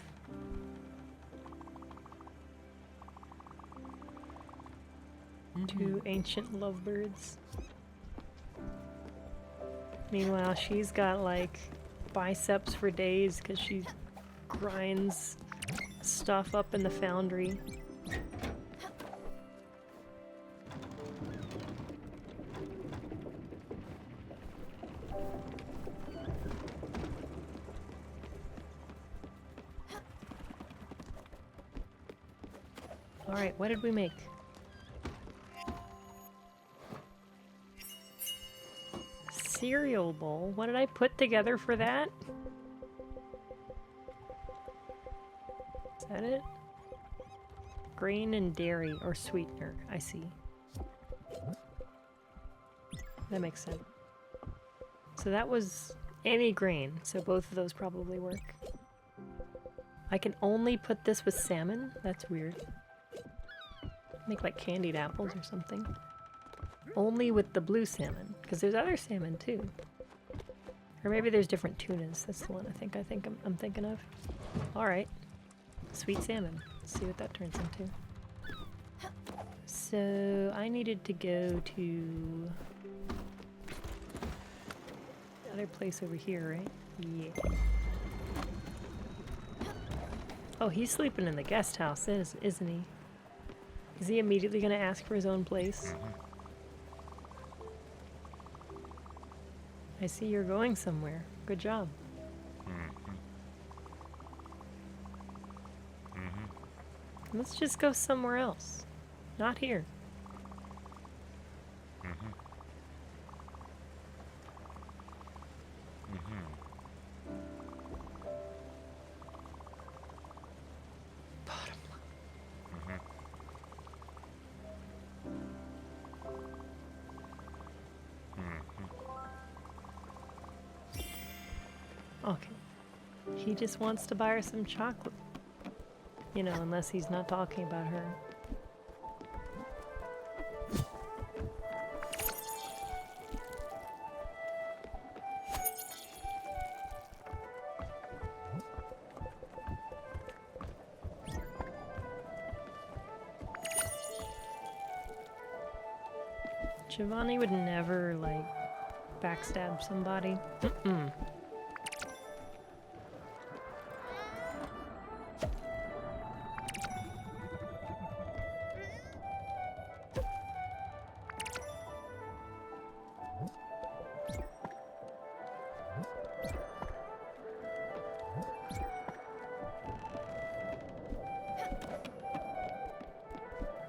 Two ancient lovebirds. Meanwhile, she's got like biceps for days because she grinds stuff up in the foundry. Alright, what did we make? Cereal bowl? What did I put together for that? Is that it? Grain and dairy, or sweetener, I see. That makes sense. So that was any grain, so both of those probably work. I can only put this with salmon? That's weird. Make like candied apples or something. Only with the blue salmon, because there's other salmon too. Or maybe there's different tunas. That's the one I think I'm thinking of. All right, sweet salmon. Let's see what that turns into. So I needed to go to the other place over here, right? Yeah. Oh, he's sleeping in the guest house, isn't he? Is he immediately going to ask for his own place? I see you're going somewhere. Good job. Let's just go somewhere else. Not here. Okay. He just wants to buy her some chocolate. You know, unless he's not talking about her. Giovanni would never, like, backstab somebody.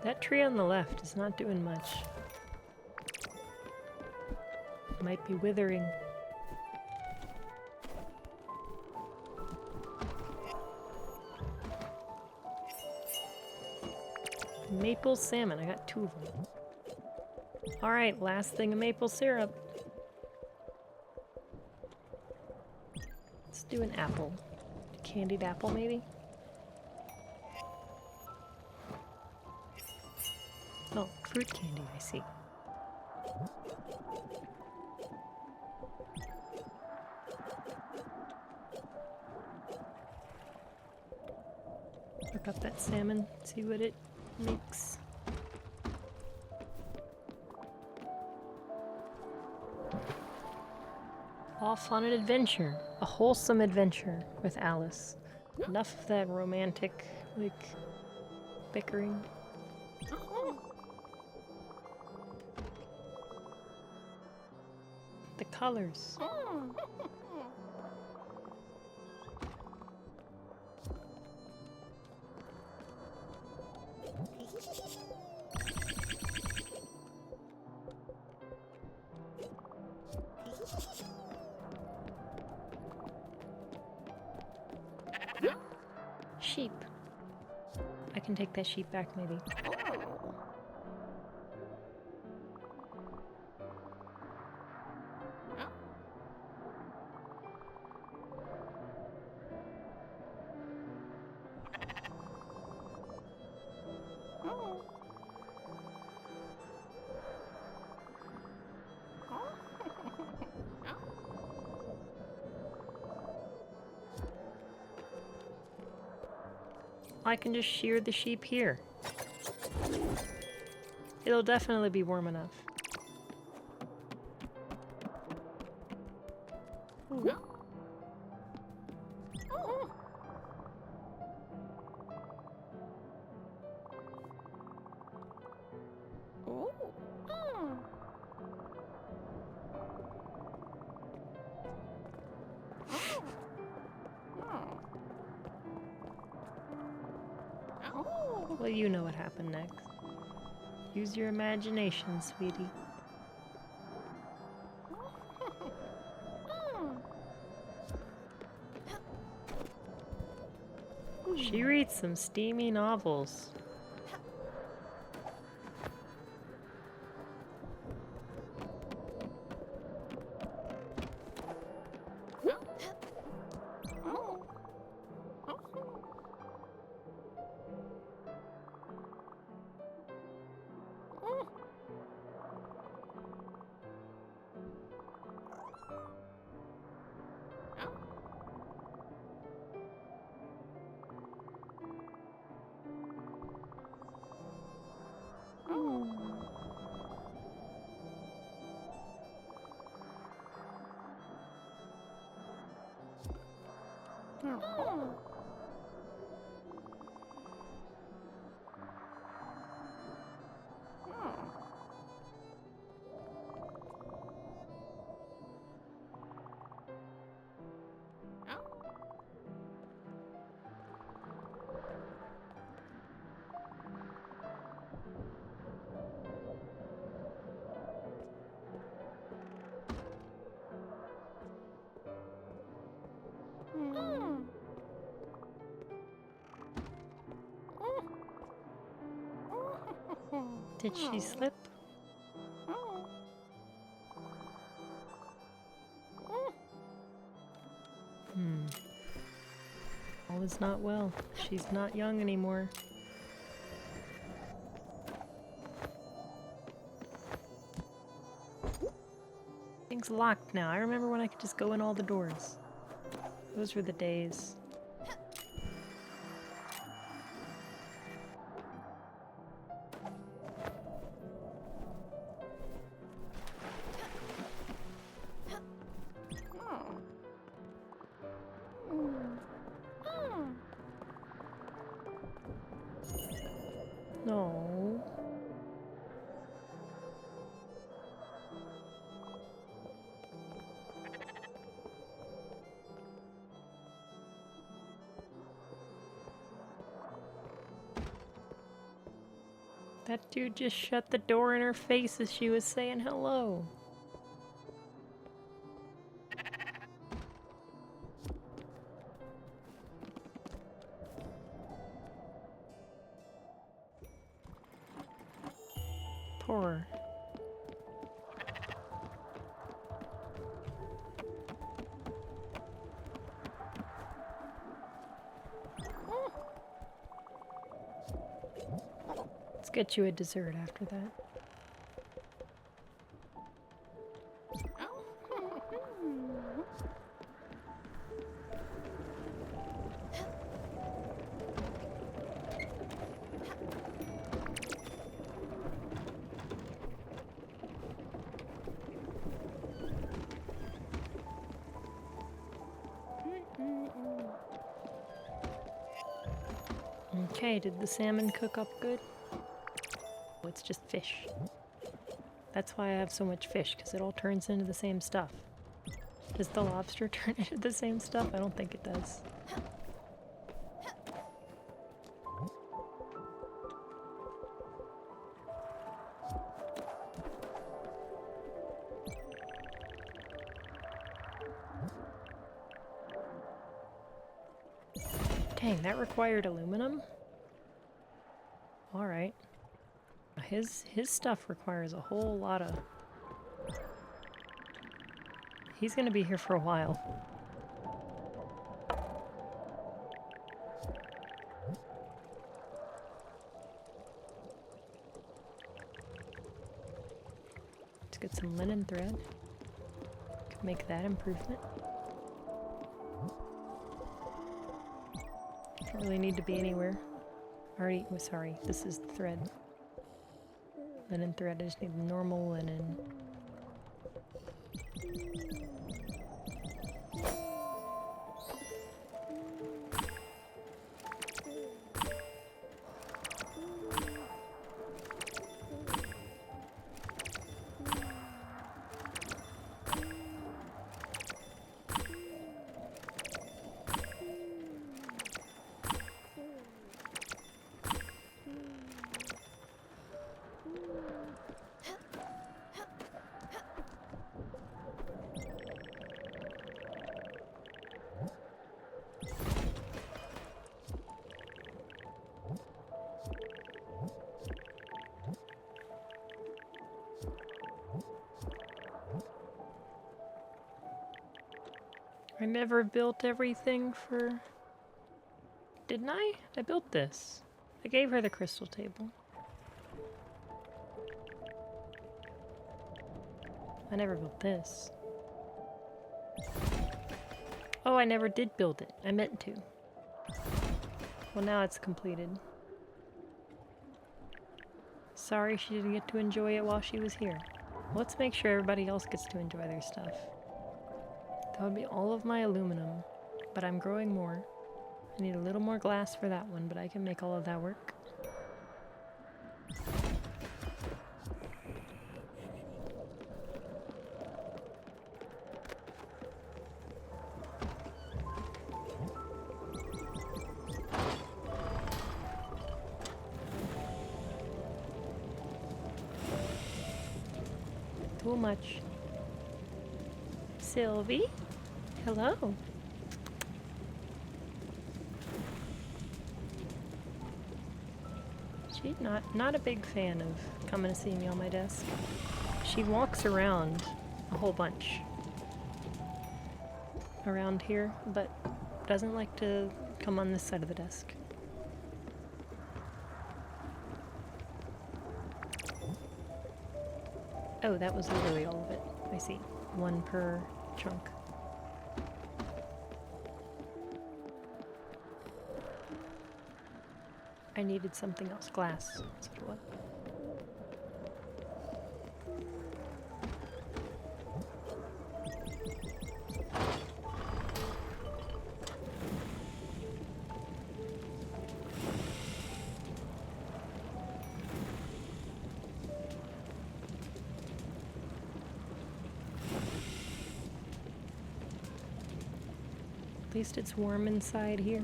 That tree on the left is not doing much. Might be withering. Maple salmon. I got 2 of them. Alright, last thing of maple syrup. Let's do an apple. Candied apple, maybe? Oh, fruit candy, I see. Look up that salmon, see what it makes. Off on an adventure. A wholesome adventure with Alice. Enough of that romantic, like, bickering. The colors. Sheep. I can take that sheep back, maybe. I can just shear the sheep here. It'll definitely be warm enough. Ooh. Well, you know what happened next. Use your imagination, sweetie. She reads some steamy novels. Did she slip? All is not well. She's not young anymore. Things locked now. I remember when I could just go in all the doors. Those were the days. No. That dude just shut the door in her face as she was saying hello. for? Let's get you a dessert after that. Okay, did the salmon cook up good? Oh, it's just fish. That's why I have so much fish, because it all turns into the same stuff. Does the lobster turn into the same stuff? I don't think it does. Dang, that required aluminum? Alright. His stuff requires a whole lot of... He's gonna be here for a while. Let's get some linen thread. Could make that improvement. Don't really need to be anywhere. Already, oh, sorry, this is the thread. Linen thread, I just need normal linen. I never built everything for... Didn't I? I built this. I gave her the crystal table. I never built this. Oh, I never did build it. I meant to. Well, now it's completed. Sorry she didn't get to enjoy it while she was here. Let's make sure everybody else gets to enjoy their stuff. That would be all of my aluminum, but I'm growing more. I need a little more glass for that one, but I can make all of that work. Too much. Sylvie? Hello. She's not a big fan of coming to see me on my desk. She walks around a whole bunch around here, but doesn't like to come on this side of the desk. Oh, that was literally all of it. I see. One per chunk. I needed something else. Glass. That's what it was. At least it's warm inside here.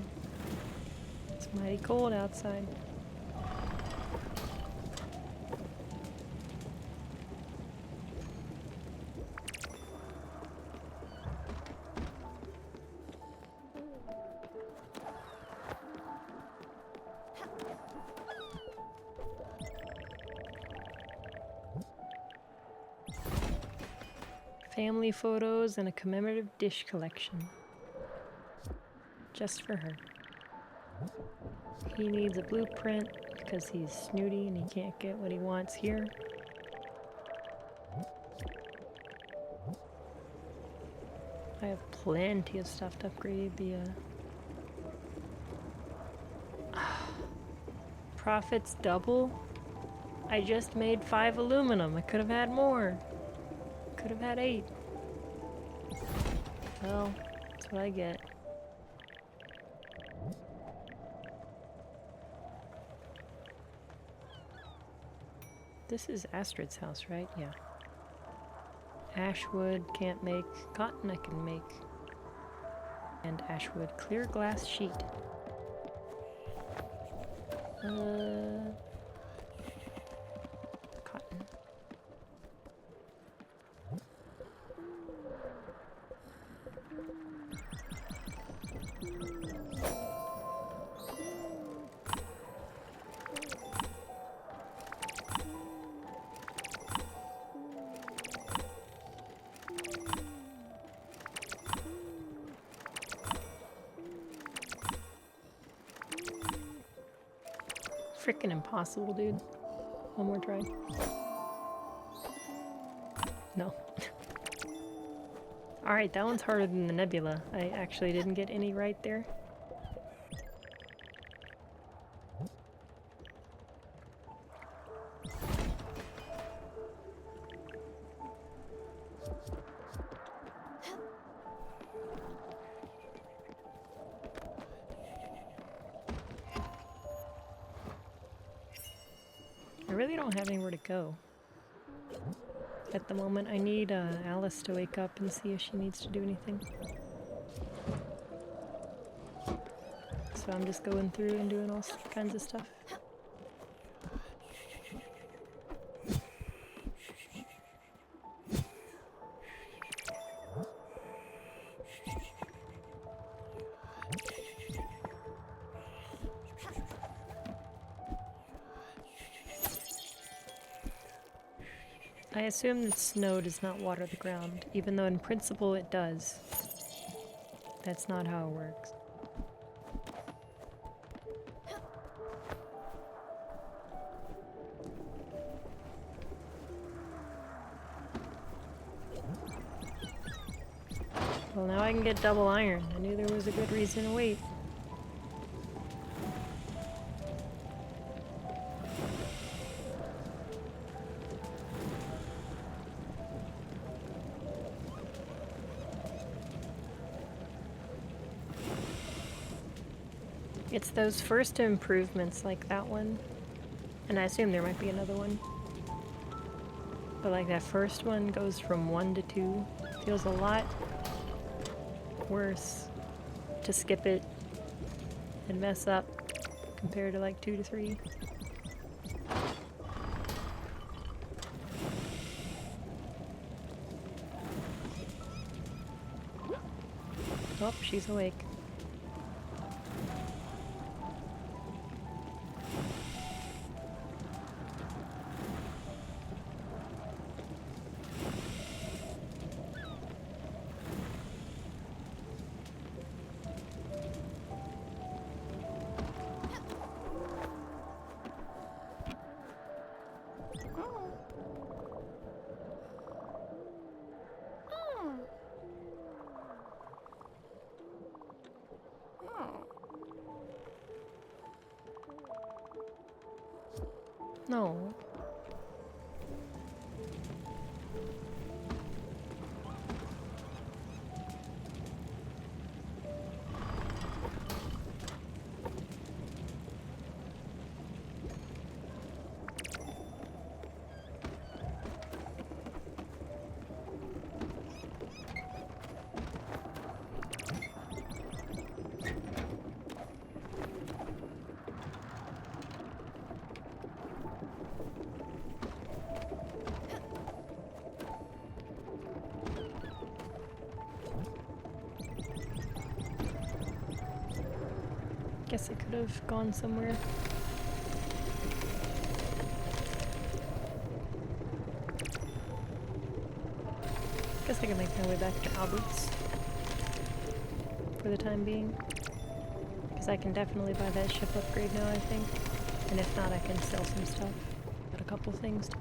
It's mighty cold outside. family photos and a commemorative dish collection. Just for her. He needs a blueprint because he's snooty and he can't get what he wants here. I have plenty of stuff to upgrade the profits double. I just made 5 aluminum. I could have had more. Could have had 8. Well, that's what I get. This is Astrid's house, right? Yeah. Ashwood can't make. Cotton I can make. And Ashwood clear glass sheet. Cotton. Frickin' impossible, dude. One more try. No. Alright, that one's harder than the nebula. I actually didn't get any right there. I really don't have anywhere to go. At the moment, I need Alice to wake up and see if she needs to do anything. So I'm just going through and doing all kinds of stuff. I assume that snow does not water the ground, even though in principle it does. That's not how it works. Well, now I can get double iron. I knew there was a good reason to wait. It's those first improvements like that one, and I assume there might be another one. But like that first one goes from 1 to 2. Feels a lot worse to skip it and mess up compared to like 2 to 3. Oh, she's awake. No. Guess it could have gone somewhere. Guess I can make my way back to Albert's for the time being. Because I can definitely buy that ship upgrade now, I think. And if not, I can sell some stuff. Got a couple things to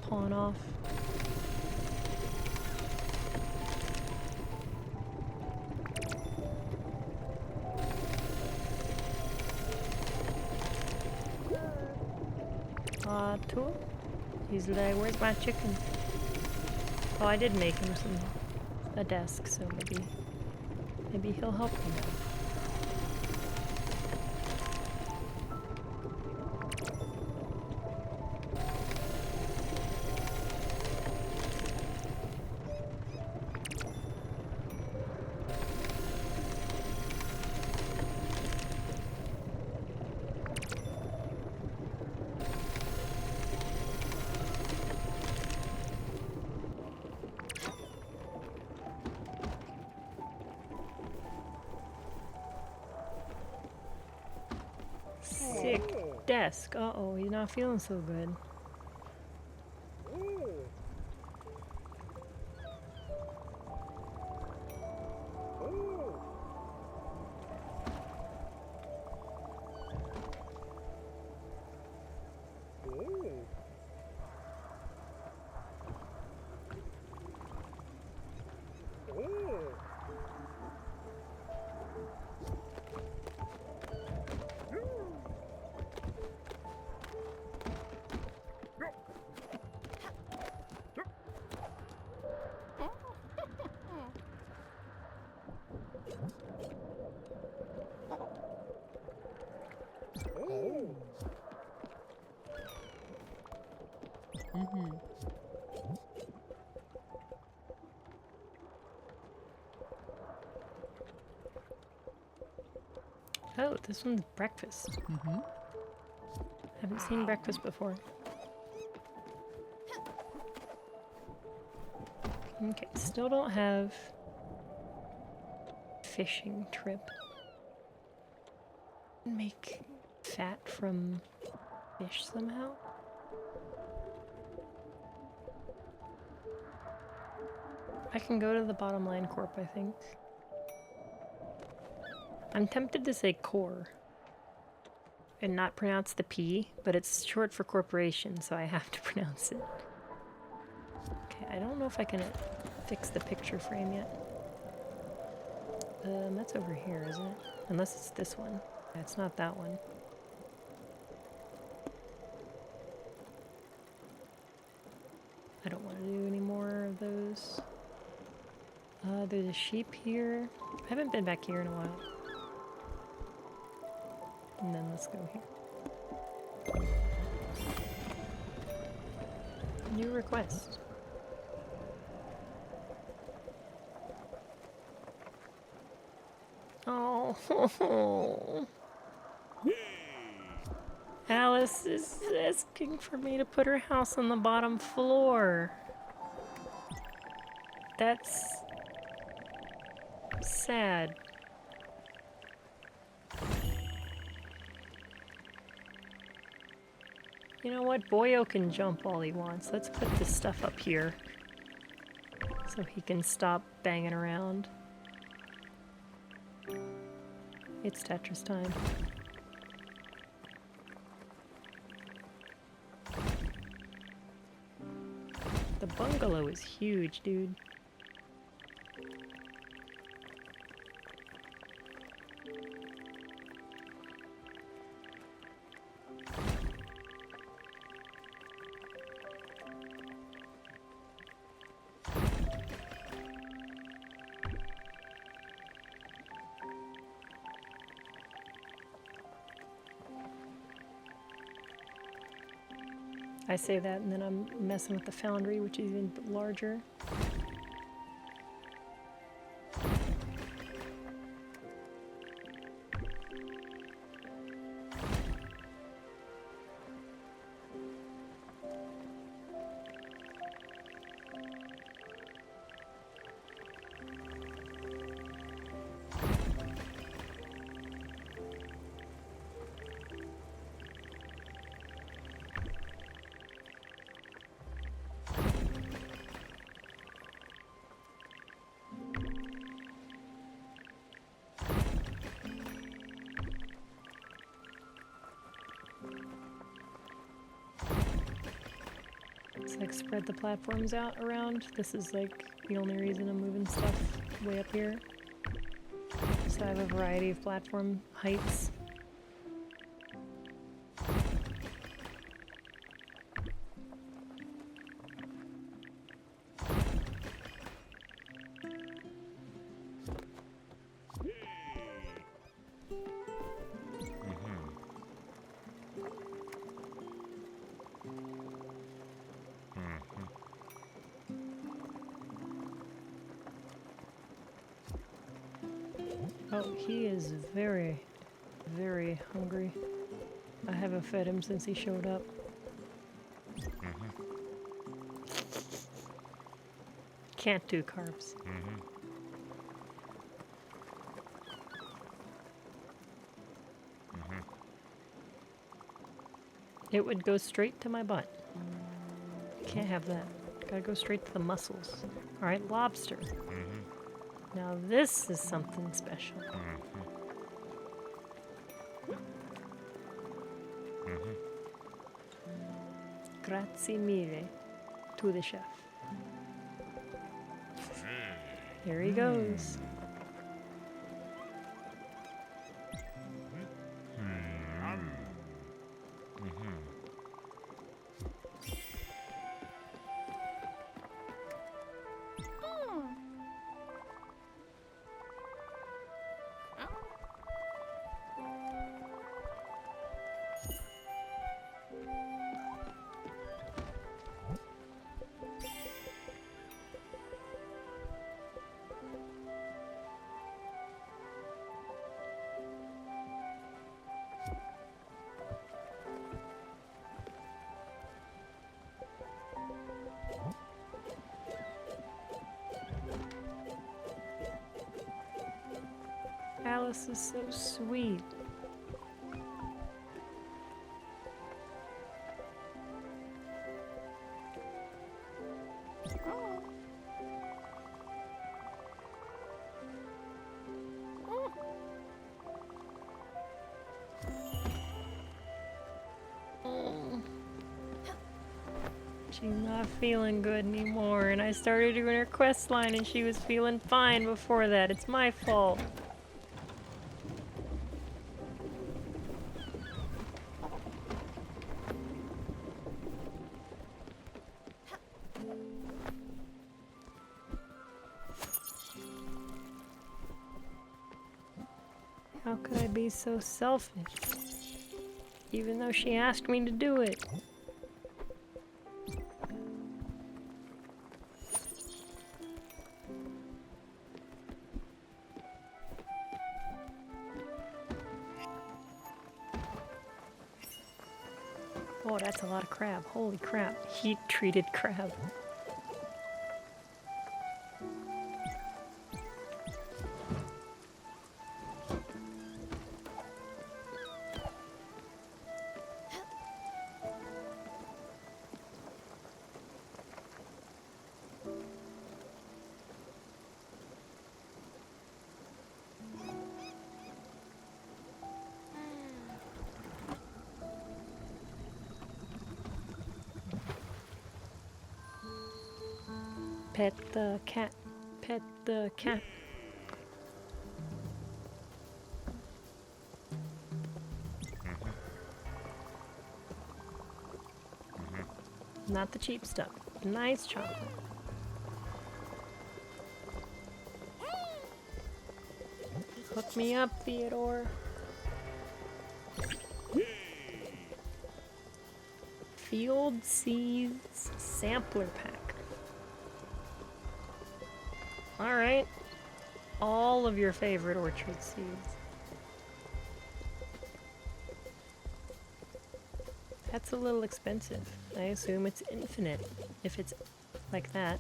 pawn off. Tool? He's like, where's my chicken? Oh, I did make him a desk, so maybe he'll help me now. Sick desk. Uh-oh, he's not feeling so good. Mm-hmm. Oh, this one's breakfast. Mm-hmm. Haven't seen breakfast before. Okay, still don't have fishing trip. Make fat from fish somehow? I can go to the Bottom Line Corp, I think. I'm tempted to say core and not pronounce the P, but it's short for corporation, so I have to pronounce it. Okay, I don't know if I can fix the picture frame yet. That's over here, isn't it? Unless it's this one. Yeah, it's not that one. I don't want to do any more of those. There's a sheep here. I haven't been back here in a while. And then let's go here. New request. Oh. Alice is asking for me to put her house on the bottom floor. That's sad. You know what? Boyo can jump all he wants. Let's put this stuff up here so he can stop banging around. It's Tetris time. The bungalow is huge, dude. I say that and then I'm messing with the foundry, which is even larger. to like spread the platforms out around. This is like the only reason I'm moving stuff way up here. So I have a variety of platform heights. Oh, he is very, very hungry. I haven't fed him since he showed up. Can't do carbs. It would go straight to my butt. Can't have that. Gotta go straight to the muscles. Alright, lobster. Now this is something special. Grazie mille to the chef. Here he goes. Alice is so sweet. She's not feeling good anymore, and I started doing her quest line and she was feeling fine before that. It's my fault. How could I be so selfish? Even though she asked me to do it. Oh, that's a lot of crab. Holy crap. Heat-treated crab. Pet the cat. Pet the cat. Not the cheap stuff. Nice chocolate. Hook me up, Theodore. Field Seeds Sampler Pack. Alright. All of your favorite orchard seeds. That's a little expensive. I assume it's infinite if it's like that.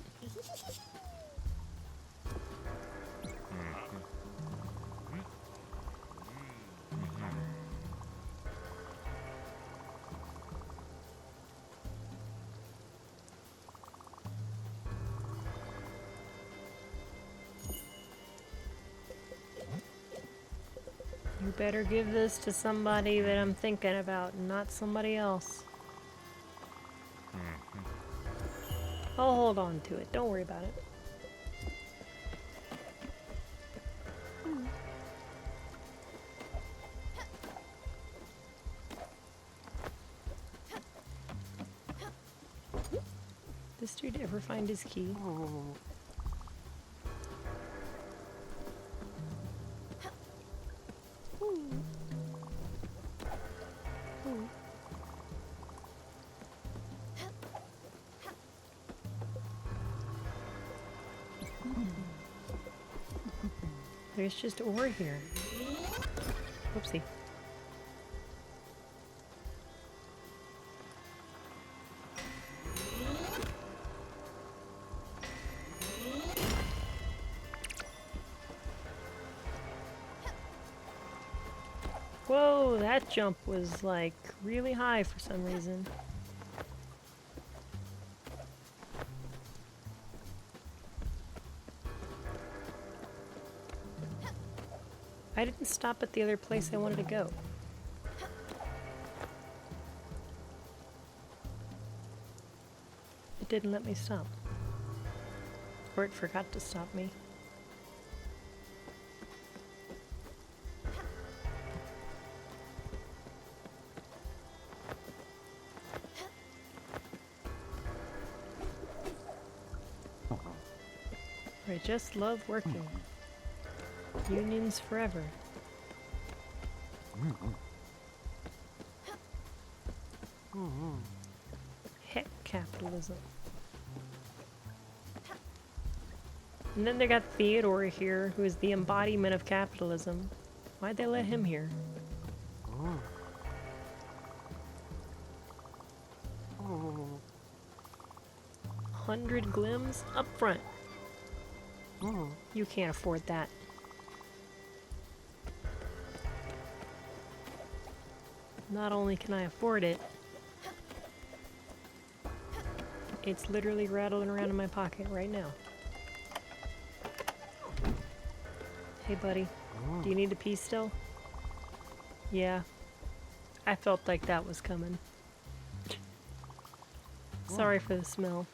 You better give this to somebody that I'm thinking about, not somebody else. I'll hold on to it. Don't worry about it. This dude ever find his key? There's just ore here. Whoopsie. Whoa, that jump was like really high for some reason. I didn't stop at the other place I wanted to go. It didn't let me stop. Or it forgot to stop me. I just love working. Unions forever. Heck, capitalism. And then they got Theodore here, who is the embodiment of capitalism. Why'd they let him here? 100 glims up front. You can't afford that. Not only can I afford it, it's literally rattling around in my pocket right now. Hey buddy, do you need a pee still? Yeah, I felt like that was coming. Sorry for the smell.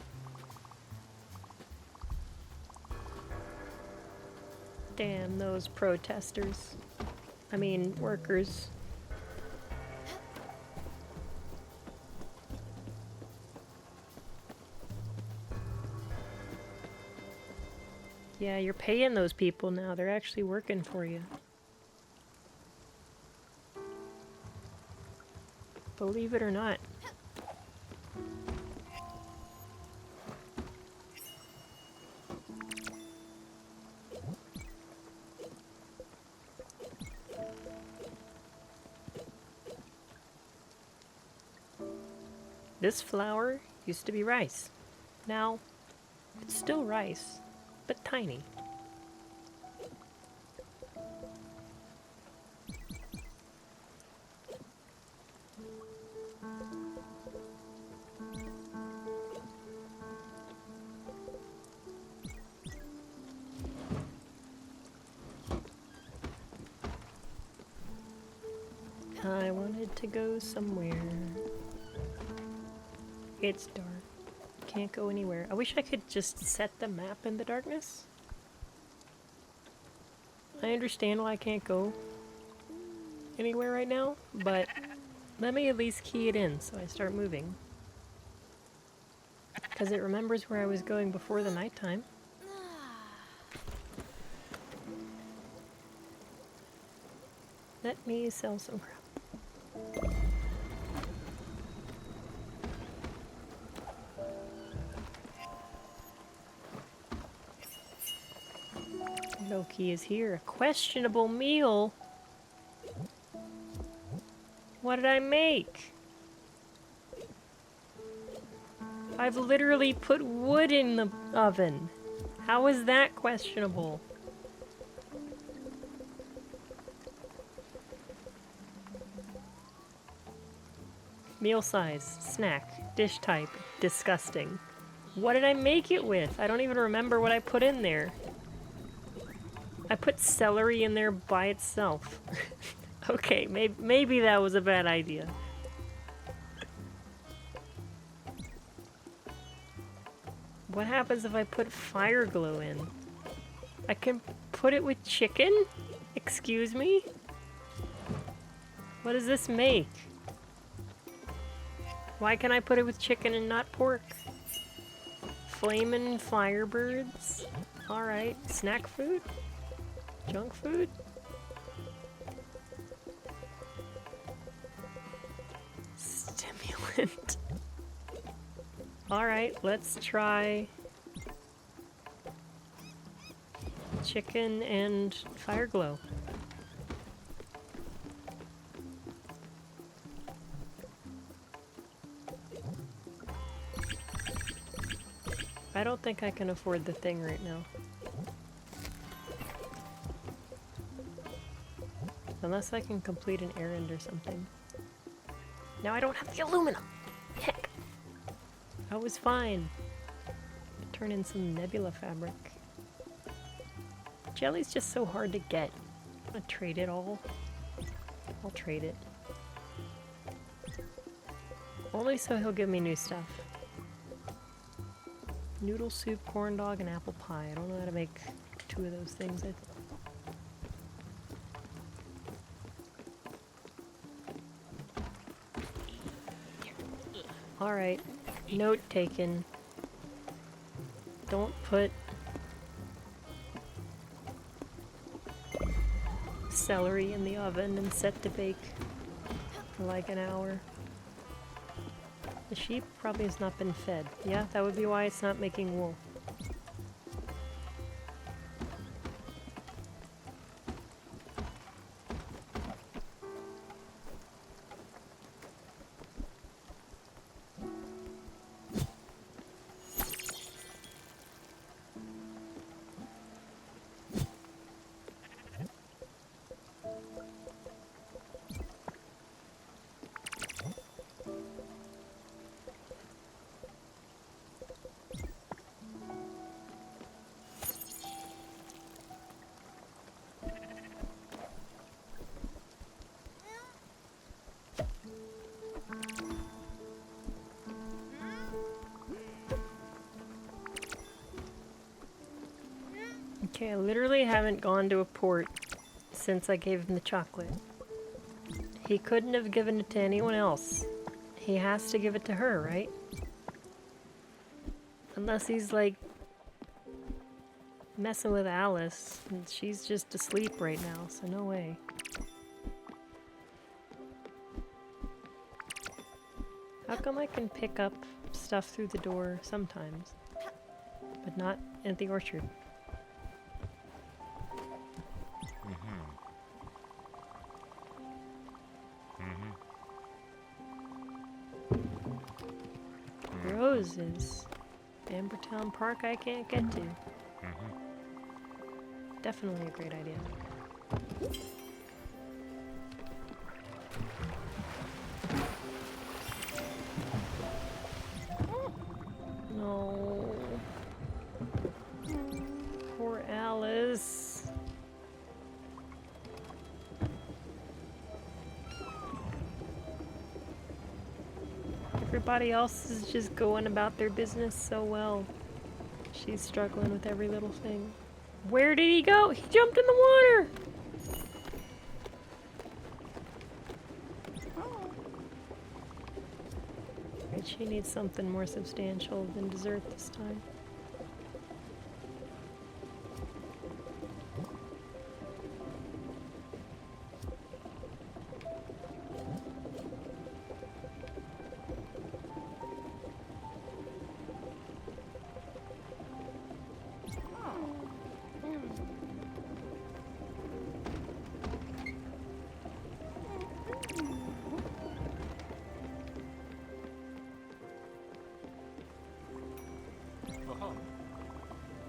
Damn those protesters. I mean, workers. Yeah, you're paying those people now. They're actually working for you. Believe it or not. This flour used to be rice. Now, it's still rice, but tiny. I wanted to go somewhere. It's dark. Can't go anywhere. I wish I could just set the map in the darkness. I understand why I can't go anywhere right now, but let me at least key it in so I start moving. Because it remembers where I was going before the nighttime. Let me sell some crap. Loki is here. A questionable meal? What did I make? I've literally put wood in the oven. How is that questionable? Meal size, snack, dish type, disgusting. What did I make it with? I don't even remember what I put in there. I put celery in there by itself. Okay, maybe that was a bad idea. What happens if I put fire glow in? I can put it with chicken? Excuse me? What does this make? Why can I put it with chicken and not pork? Flamin' firebirds? Alright. Snack food? Junk food? Stimulant. Alright, let's try chicken and fire glow. I don't think I can afford the thing right now. Unless I can complete an errand or something. Now I don't have the aluminum! Heck! I was fine. Turn in some nebula fabric. Jelly's just so hard to get. I'm gonna trade it all. I'll trade it. Only so he'll give me new stuff. Noodle soup, corn dog, and apple pie. I don't know how to make 2 of those things. Alright. Note taken. Don't put celery in the oven and set to bake for like an hour. The sheep probably has not been fed. Yeah, that would be why it's not making wool. Okay, I literally haven't gone to a port since I gave him the chocolate. He couldn't have given it to anyone else. He has to give it to her, right? Unless he's like messing with Alice, and she's just asleep right now, so no way. How come I can pick up stuff through the door sometimes, but not at the orchard? Roses. Ambertown Park I can't get to. Definitely a great idea. No. Poor Alice. Everybody else is just going about their business so well. She's struggling with every little thing. Where did he go? He jumped in the water! Right, she needs something more substantial than dessert this time.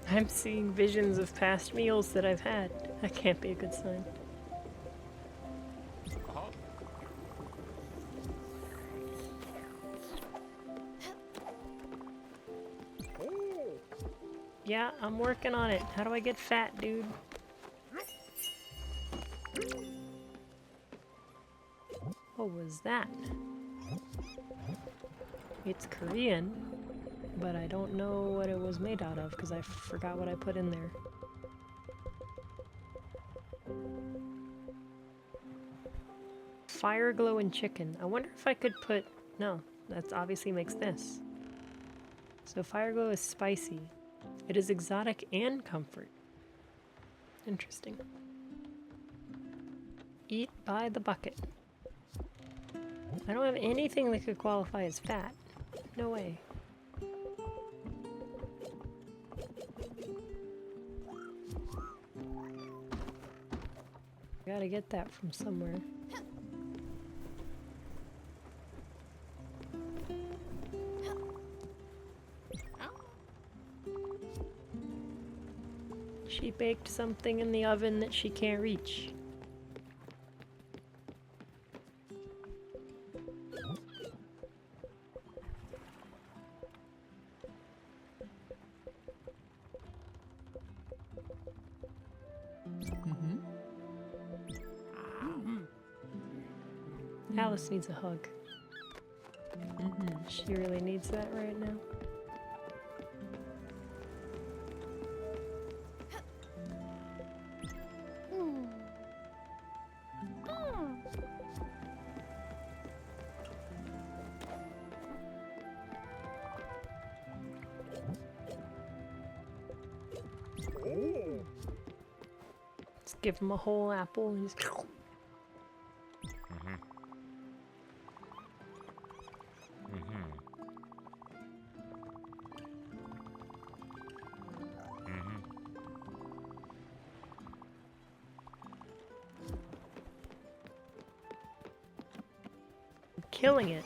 I'm seeing visions of past meals that I've had. That can't be a good sign. Yeah, I'm working on it. How do I get fat, dude? What was that? It's Korean. but I don't know what it was made out of because I forgot what I put in there. Fire glow and chicken. I wonder if I could put... No, that obviously makes this. So fire glow is spicy. It is exotic and comfort. Interesting. Eat by the bucket. I don't have anything that could qualify as fat. No way. Gotta get that from somewhere. She baked something in the oven that she can't reach. Alice needs a hug. She really needs that right now. Let's give him a whole apple and just... Killing it.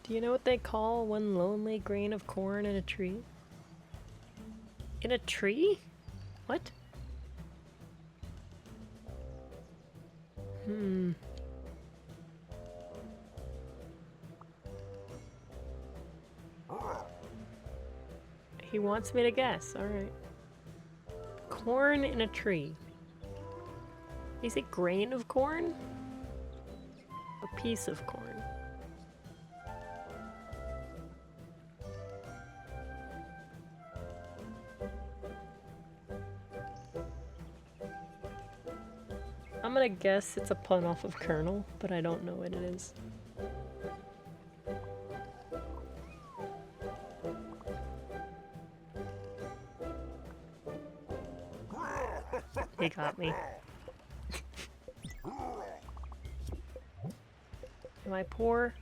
Do you know what they call one lonely grain of corn in a tree? In a tree? What? He wants me to guess. Alright. Corn in a tree. Is it grain of corn? Or piece of corn? I'm gonna guess it's a pun off of kernel, but I don't know what it is. He got me. Am I poor?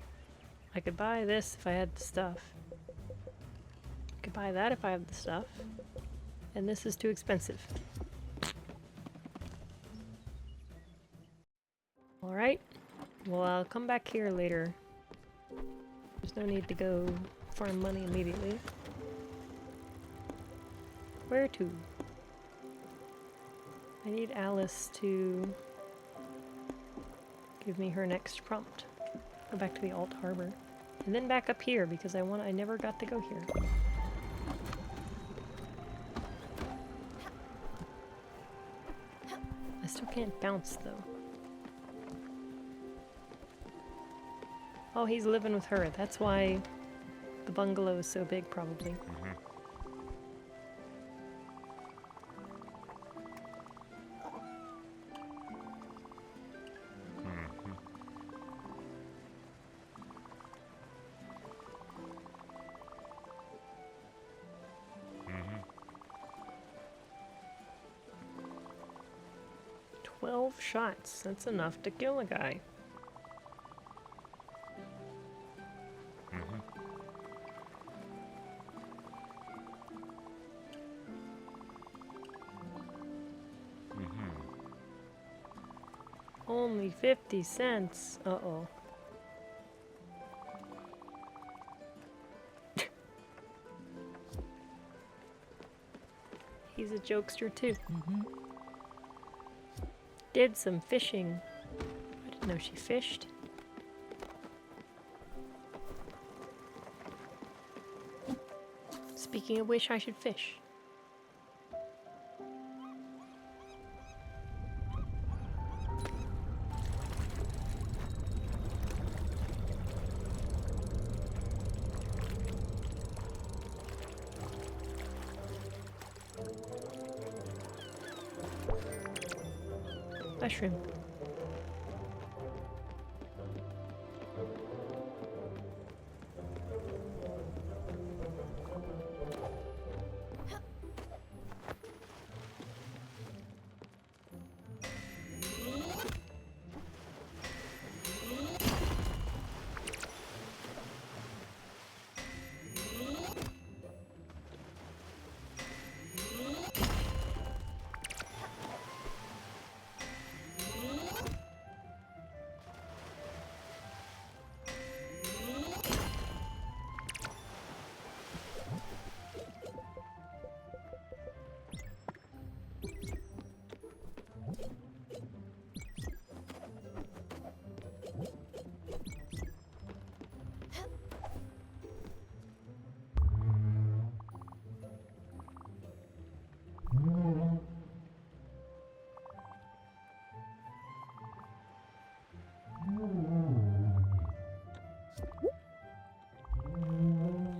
I could buy this if I had the stuff. I could buy that if I have the stuff. And this is too expensive. Alright. Well, I'll come back here later. There's no need to go farm money immediately. Where to? I need Alice to give me her next prompt. Go back to the Alt Harbor. And then back up here because I never got to go here. I still can't bounce though. Oh, he's living with her. That's why the bungalow is so big, probably. Shots. That's enough to kill a guy. Only 50 cents. Uh-oh. He's a jokester too. Did some fishing. I didn't know she fished. Speaking of which, I should fish. Mushroom.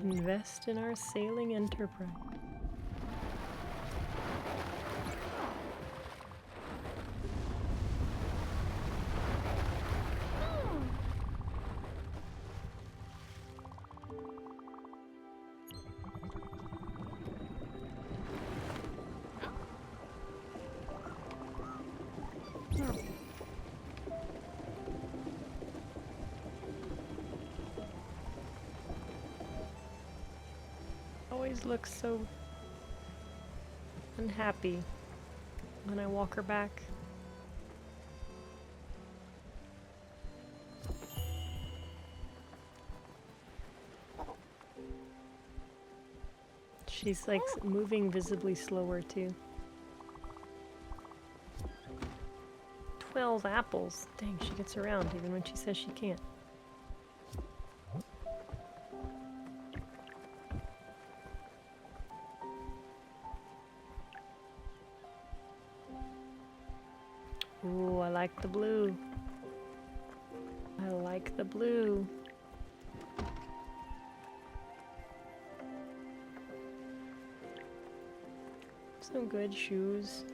Invest in our sailing enterprise. Always looks so unhappy when I walk her back. She's like moving visibly slower too. 12 apples. Dang, she gets around even when she says she can't. Ooh, I like the blue. I like the blue. Some good shoes.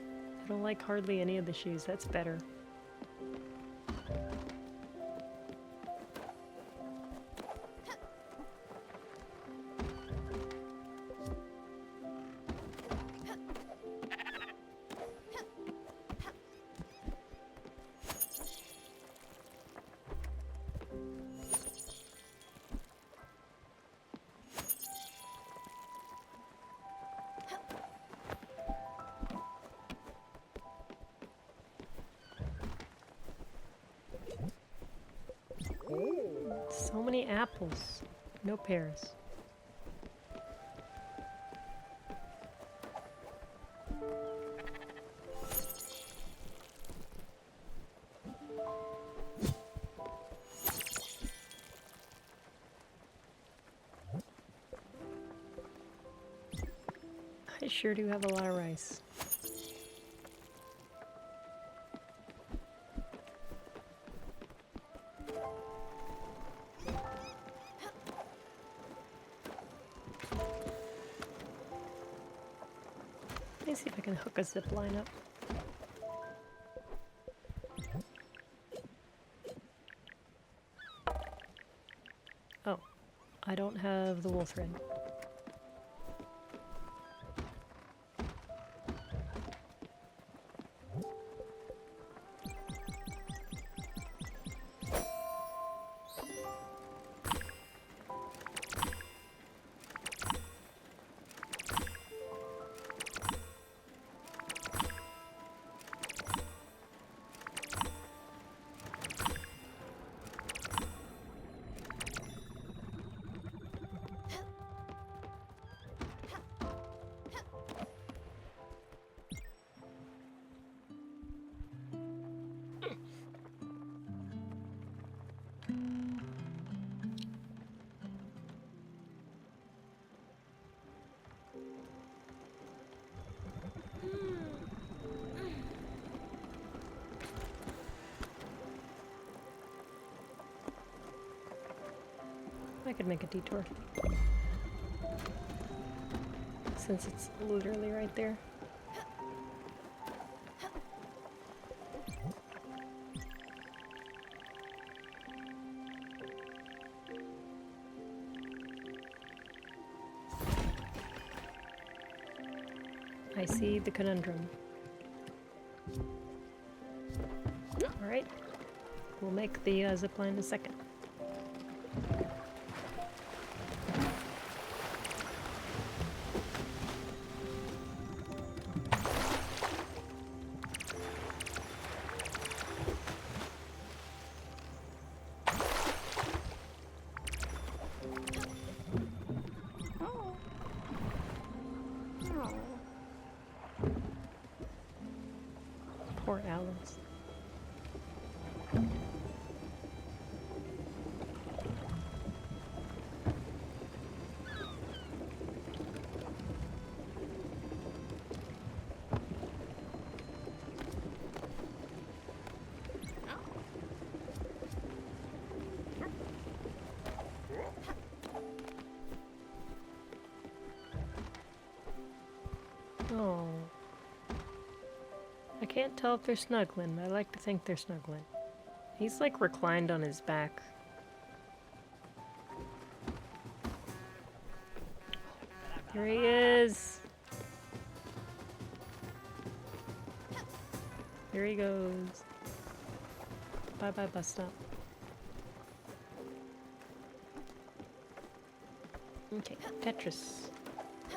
I don't like hardly any of the shoes. That's better. So many apples. No pears. I sure do have a lot of rice. Let me see if I can hook a zip line up. Oh, I don't have the wool thread. I could make a detour. Since it's literally right there. I see the conundrum. Alright. We'll make the zipline in a second. Poor Alice. Oh. I can't tell if they're snuggling, but I like to think they're snuggling. He's like reclined on his back. There he is! Here he goes. Bye bye, bus stop. Okay, Tetris.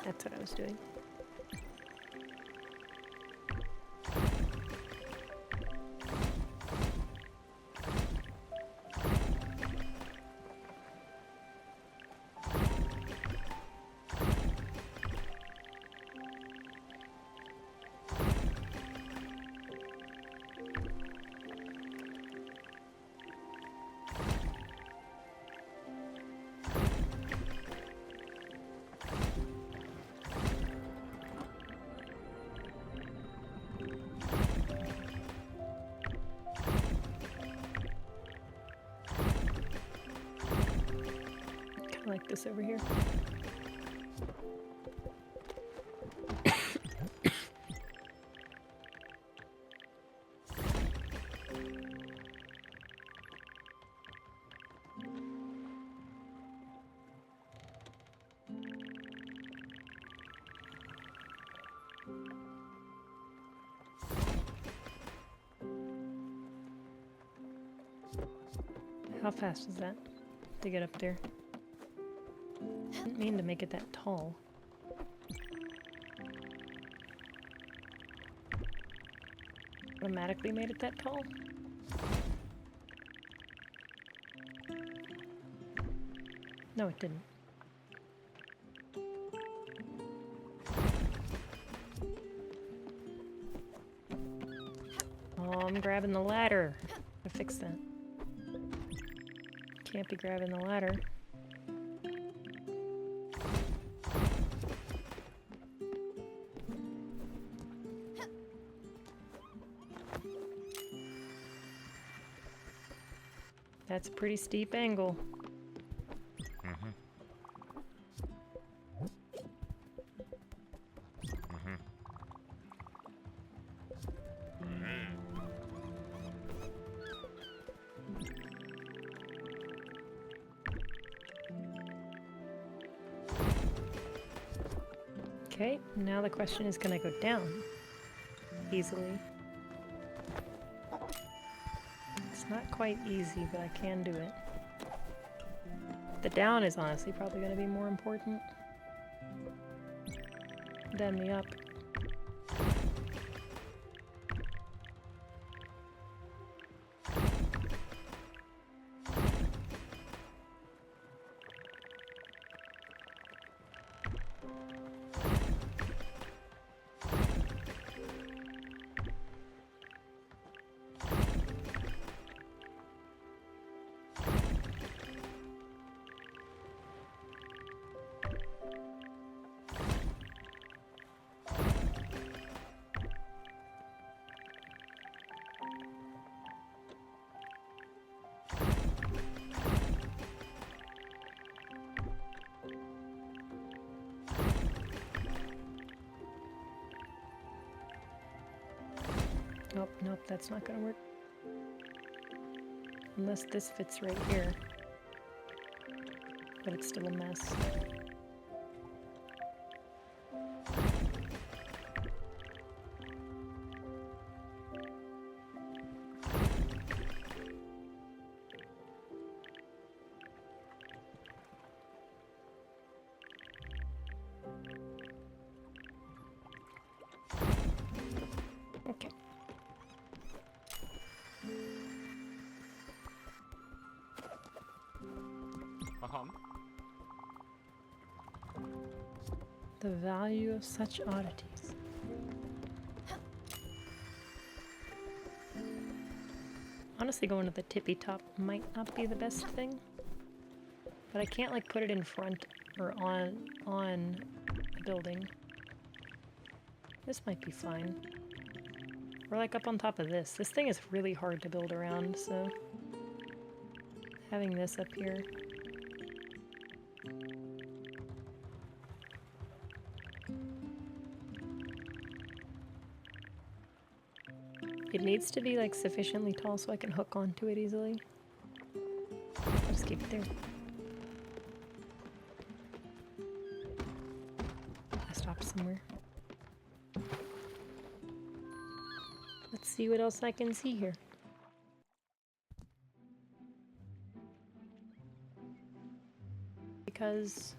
That's what I was doing. Like this over here. How fast is that to get up there? Didn't mean to make it that tall. Automatically made it that tall? No, it didn't. Oh, I'm grabbing the ladder. I fixed that. Can't be grabbing the ladder. That's a pretty steep angle. Okay, now the question is, can I go down easily? It's not quite easy, but I can do it. The down is honestly probably going to be more important than the up. Nope, nope, that's not gonna work. Unless this fits right here. But it's still a mess. The value of such oddities. Honestly, going to the tippy top might not be the best thing. But I can't like put it in front or on a building. This might be fine. Or like up on top of this. This thing is really hard to build around, so having this up here. It needs to be like sufficiently tall so I can hook onto it easily. I'll just keep it there. I stopped somewhere. Let's see what else I can see here. Because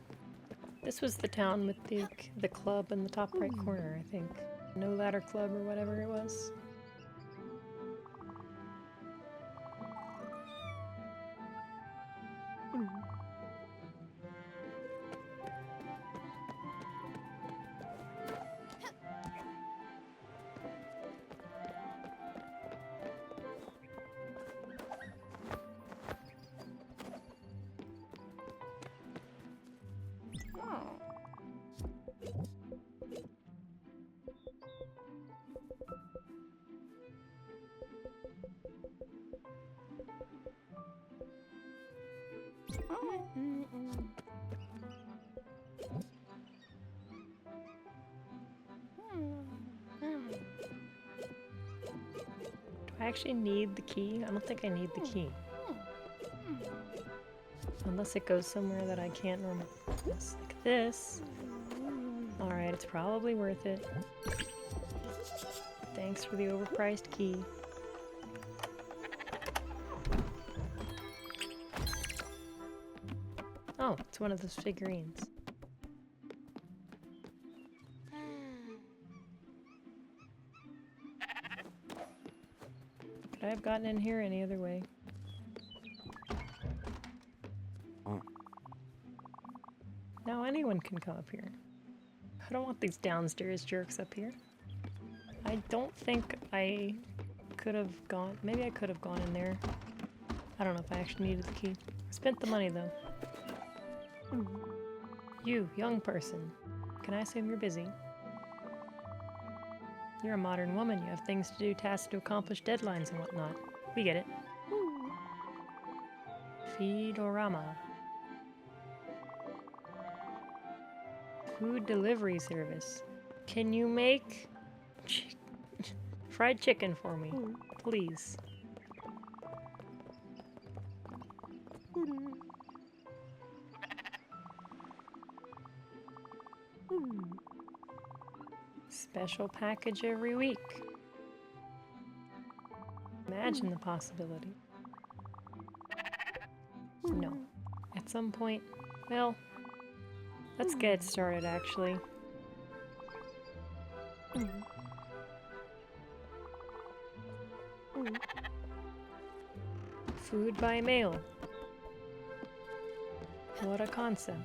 this was the town with the club in the top right corner, I think. No Ladder Club or whatever it was. Do I actually need the key? I don't think I need the key. Unless it goes somewhere that I can't normally. Yes, like this. Alright, it's probably worth it. Thanks for the overpriced key. Oh, it's one of those figurines. Could I have gotten in here any other way? Now anyone can come up here. I don't want these downstairs jerks up here. I don't think I could have gone... Maybe I could have gone in there. I don't know if I actually needed the key. I spent the money though. You, young person. Can I assume you're busy? You're a modern woman. You have things to do, tasks to accomplish, deadlines and whatnot. We get it. Feedorama. Food delivery service. Can you make fried chicken for me, please? Special package every week. Imagine the possibility. No. At some point, well, let's get started actually. Food by mail. What a concept.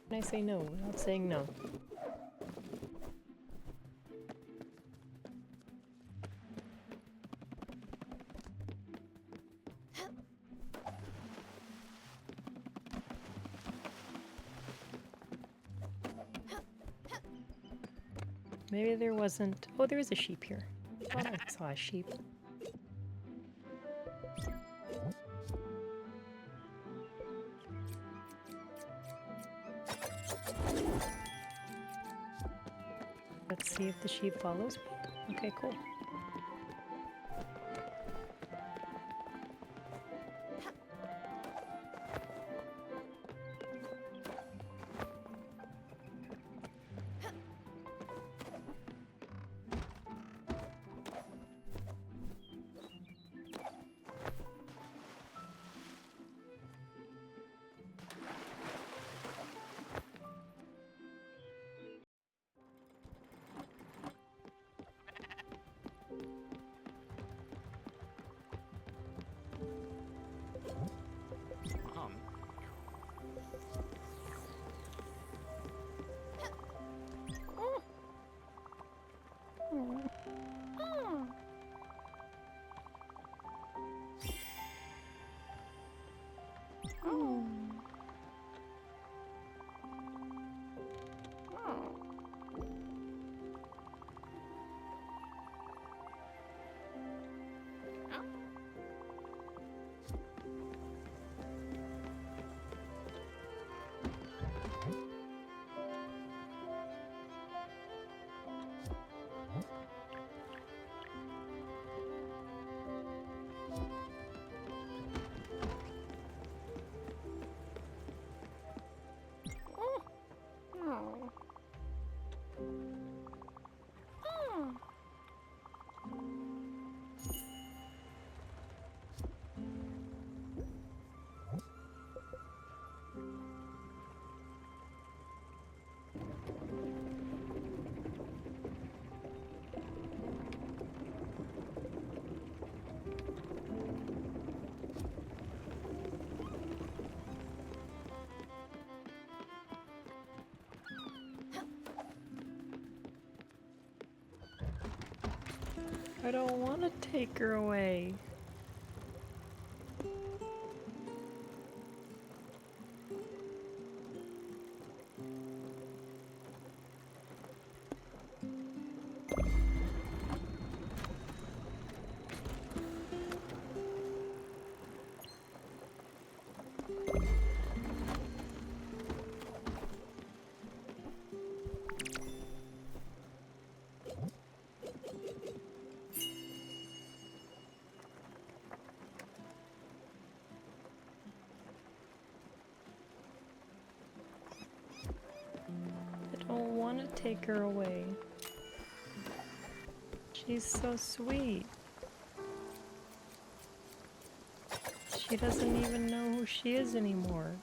Can I say no without saying no? Maybe there wasn't... Oh, there is a sheep here. I thought I saw a sheep. Let's see if the sheep follows me. Okay, cool. I don't want to take her away. I don't want to take her away. She's so sweet. She doesn't even know who she is anymore.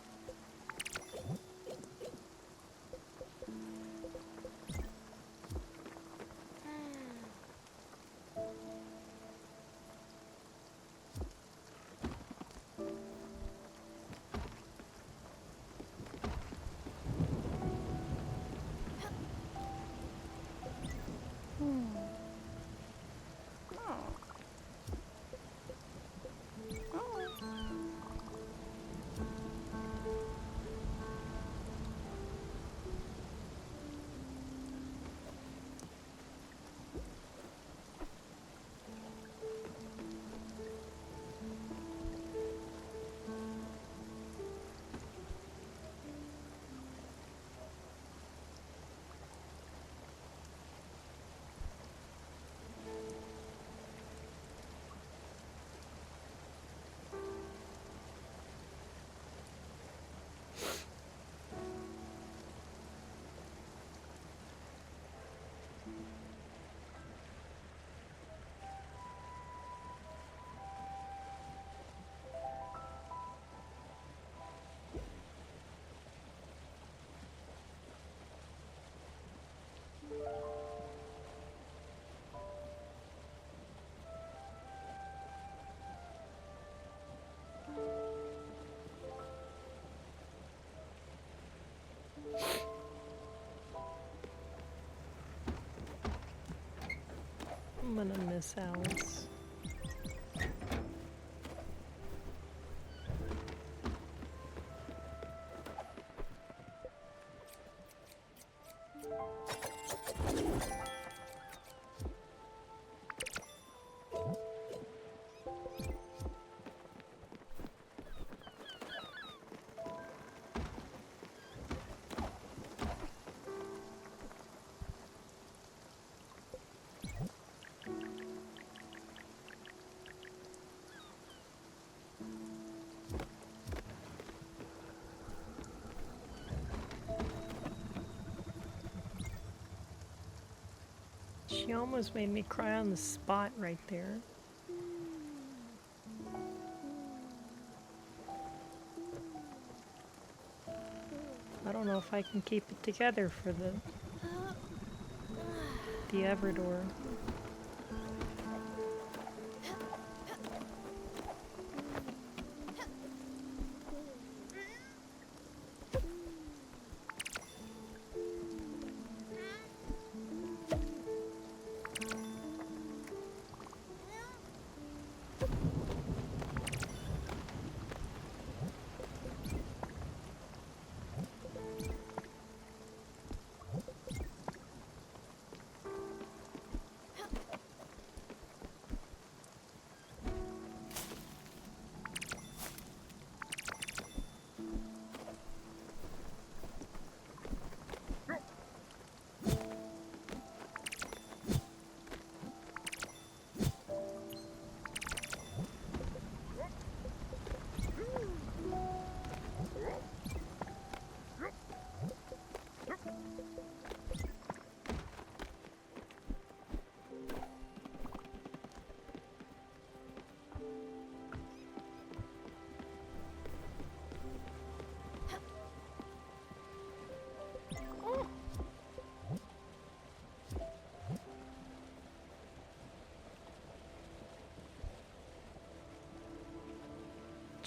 I'm gonna miss Alice. She almost made me cry on the spot right there. I don't know if I can keep it together for the Everdor.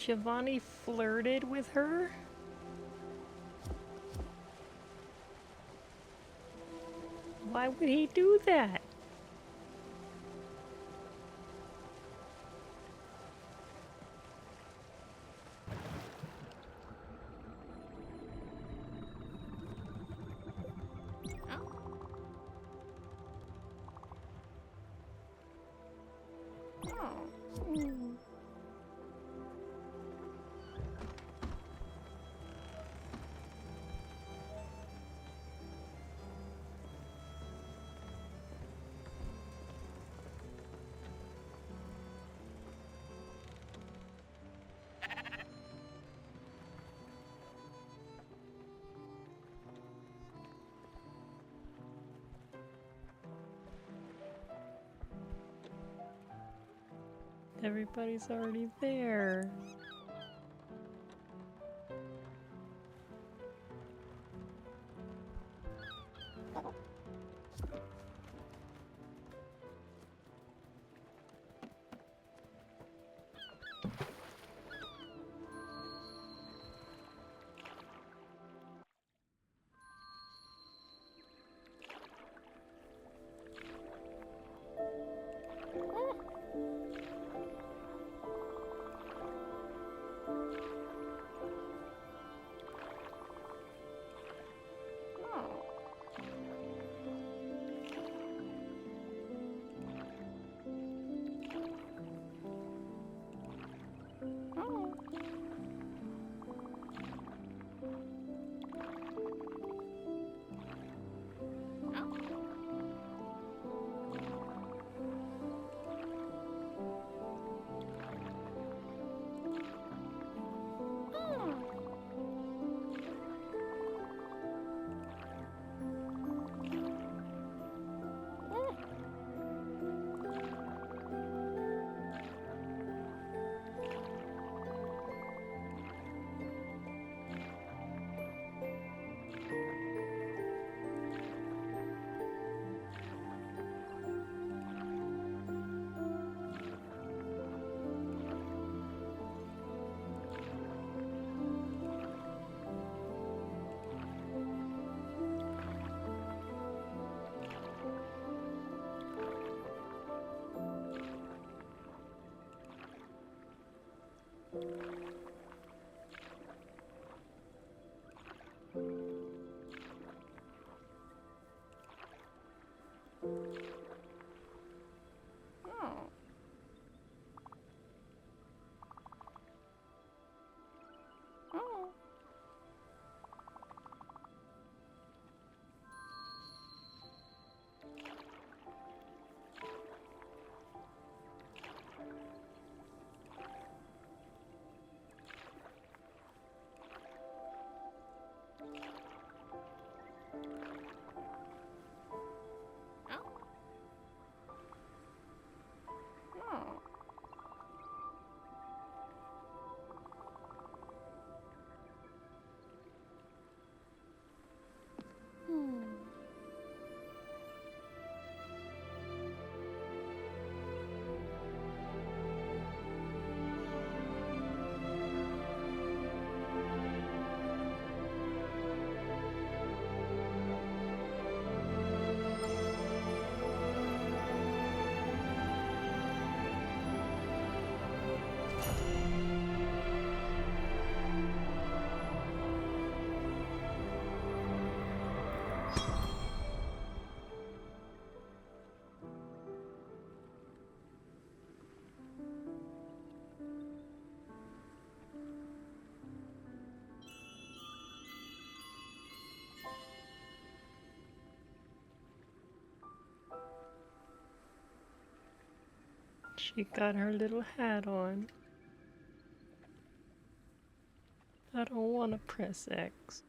Giovanni flirted with her? Why would he do that? Everybody's already there. She got her little hat on. I don't want to press X.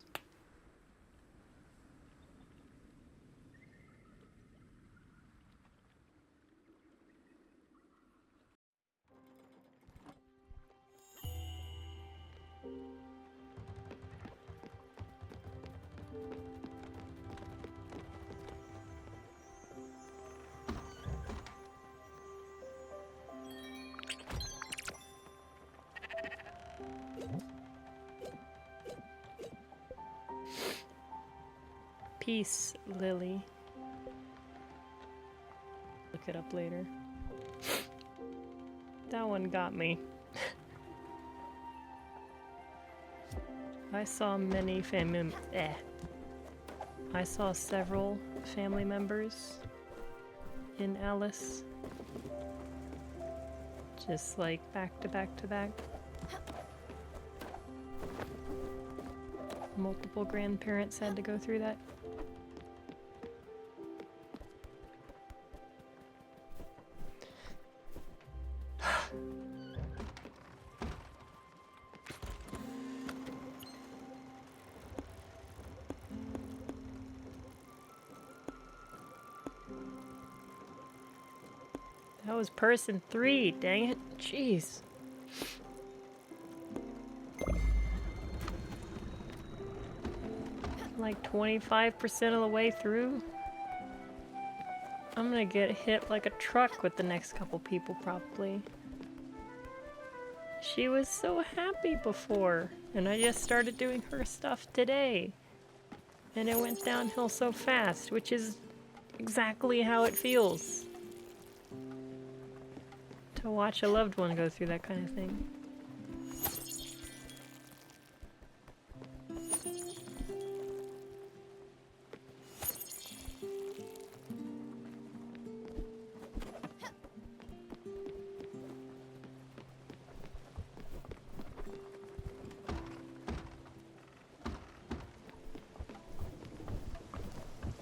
Peace, Lily. Look it up later. That one got me. I saw many I saw several family members in Alice. Just like back to back to back. Multiple grandparents had to go through that. That was person 3, dang it. Jeez. Like 25% of the way through. I'm gonna get hit like a truck with the next couple people probably. She was so happy before, and I just started doing her stuff today. And it went downhill so fast, which is exactly how it feels. To watch a loved one go through that kind of thing.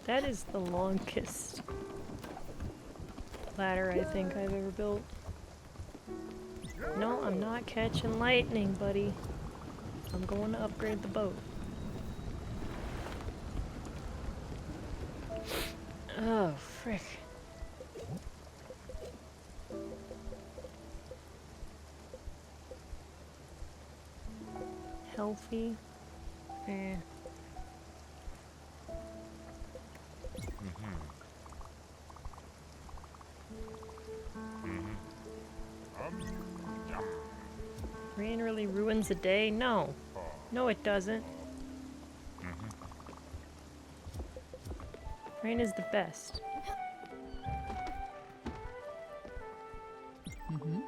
That is the longest ladder I think I've ever built. No, I'm not catching lightning, buddy. I'm going to upgrade the boat. Oh, frick. Healthy. Eh. Rain really ruins a day? No. No, it doesn't. Rain is the best. Mm-hmm.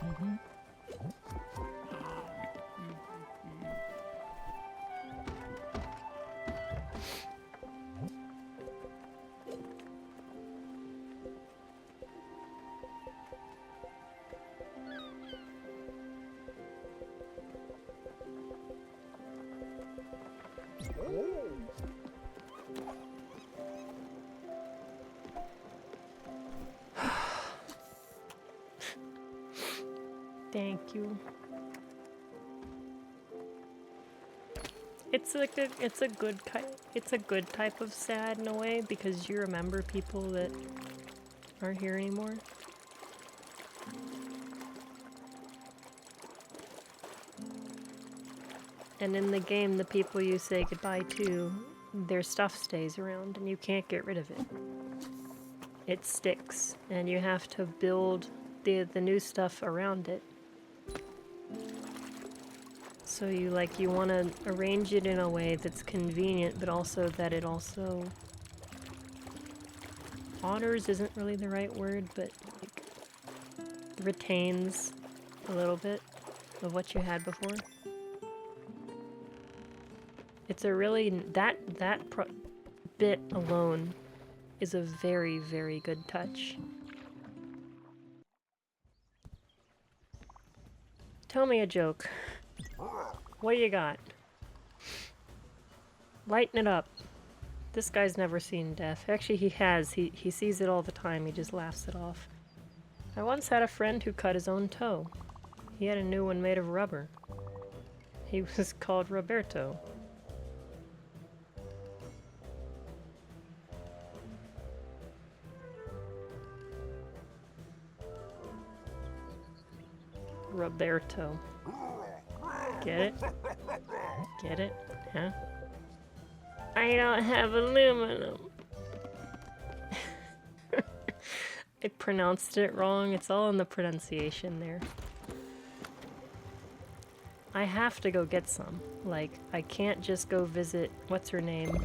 Mm-hmm. Thank you. It's like it's a good type of sad in a way because you remember people that aren't here anymore. And in the game, the people you say goodbye to, their stuff stays around and you can't get rid of it. It sticks and you have to build the new stuff around it. So you want to arrange it in a way that's convenient, but also that it also honors isn't really the right word, but like retains a little bit of what you had before. It's a really that bit alone is a very, very good touch. Tell me a joke. What do you got? Lighten it up. This guy's never seen death. Actually, he has. He sees it all the time. He just laughs it off. I once had a friend who cut his own toe. He had a new one made of rubber. He was called Roberto. Roberto. Get it? Get it? Huh? I don't have aluminum. I pronounced it wrong. It's all in the pronunciation there. I have to go get some. Like, I can't just go visit what's her name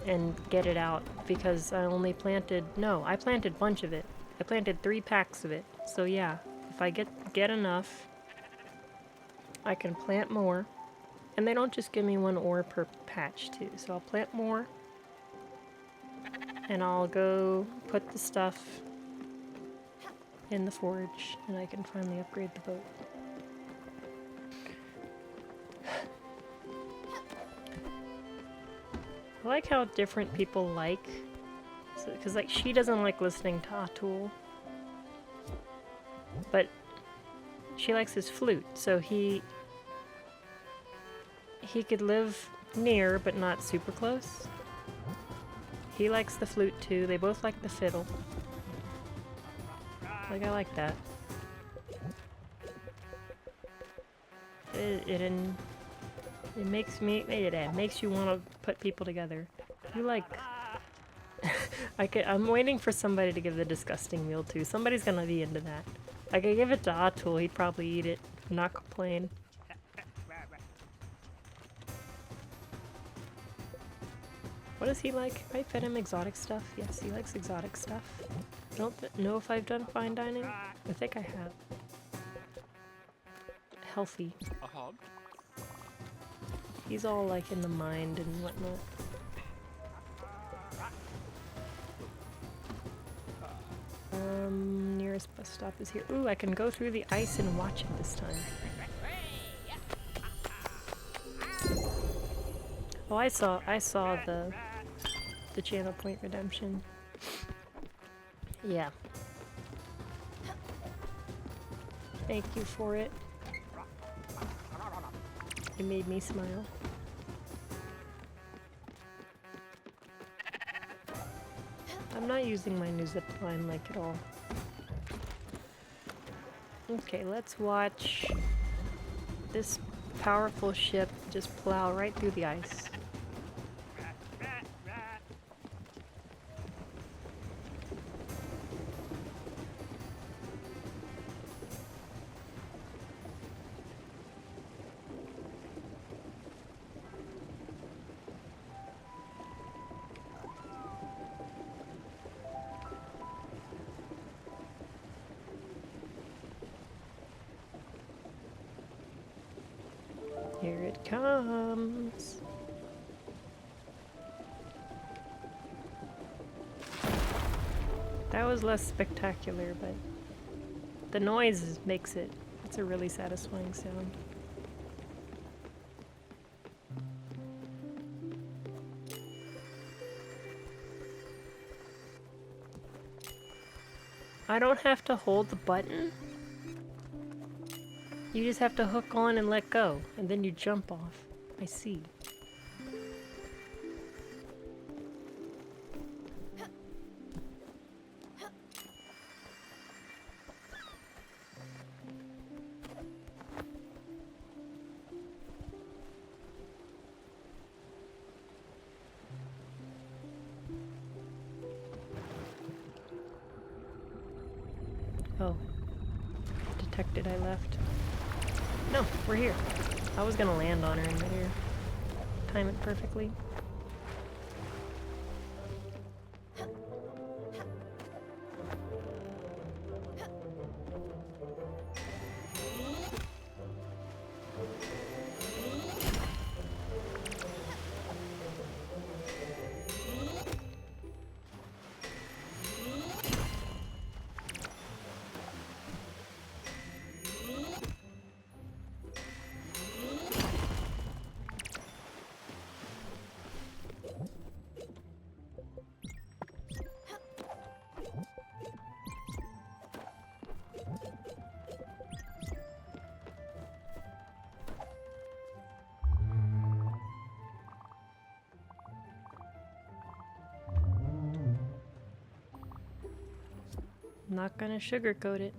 and get it out because I only planted... No, I planted a bunch of it. I planted 3 packs of it. So yeah, if I get enough... I can plant more. And they don't just give me 1 ore per patch too. So I'll plant more. And I'll go put the stuff in the forge, and I can finally upgrade the boat. I like how different people like, because like she doesn't like listening to Atul, but she likes his flute, so he could live near but not super close. He likes the flute too. They both like the fiddle. Like, I like that. It makes you want to put people together. You like... I'm waiting for somebody to give the disgusting meal too. Somebody's gonna be into that. I could give it to Atul, he'd probably eat it. Not complain. What does he like? I fed him exotic stuff. Yes, he likes exotic stuff. I don't know if I've done fine dining. I think I have. Healthy. A hog? He's all like in the mind and whatnot. Nearest bus stop is here. Ooh, I can go through the ice and watch it this time. Oh, I saw the channel point redemption. Yeah. Thank you for it. It made me smile. I'm not using my new zip line like at all. Okay, let's watch this powerful ship just plow right through the ice. Here it comes. That was less spectacular, but the noise makes it. It's a really satisfying sound. I don't have to hold the button. You just have to hook on and let go, and then you jump off. I see. Oh. Detected I left. No, we're here. I was gonna land on her in midair. Time it perfectly. Not gonna sugarcoat it.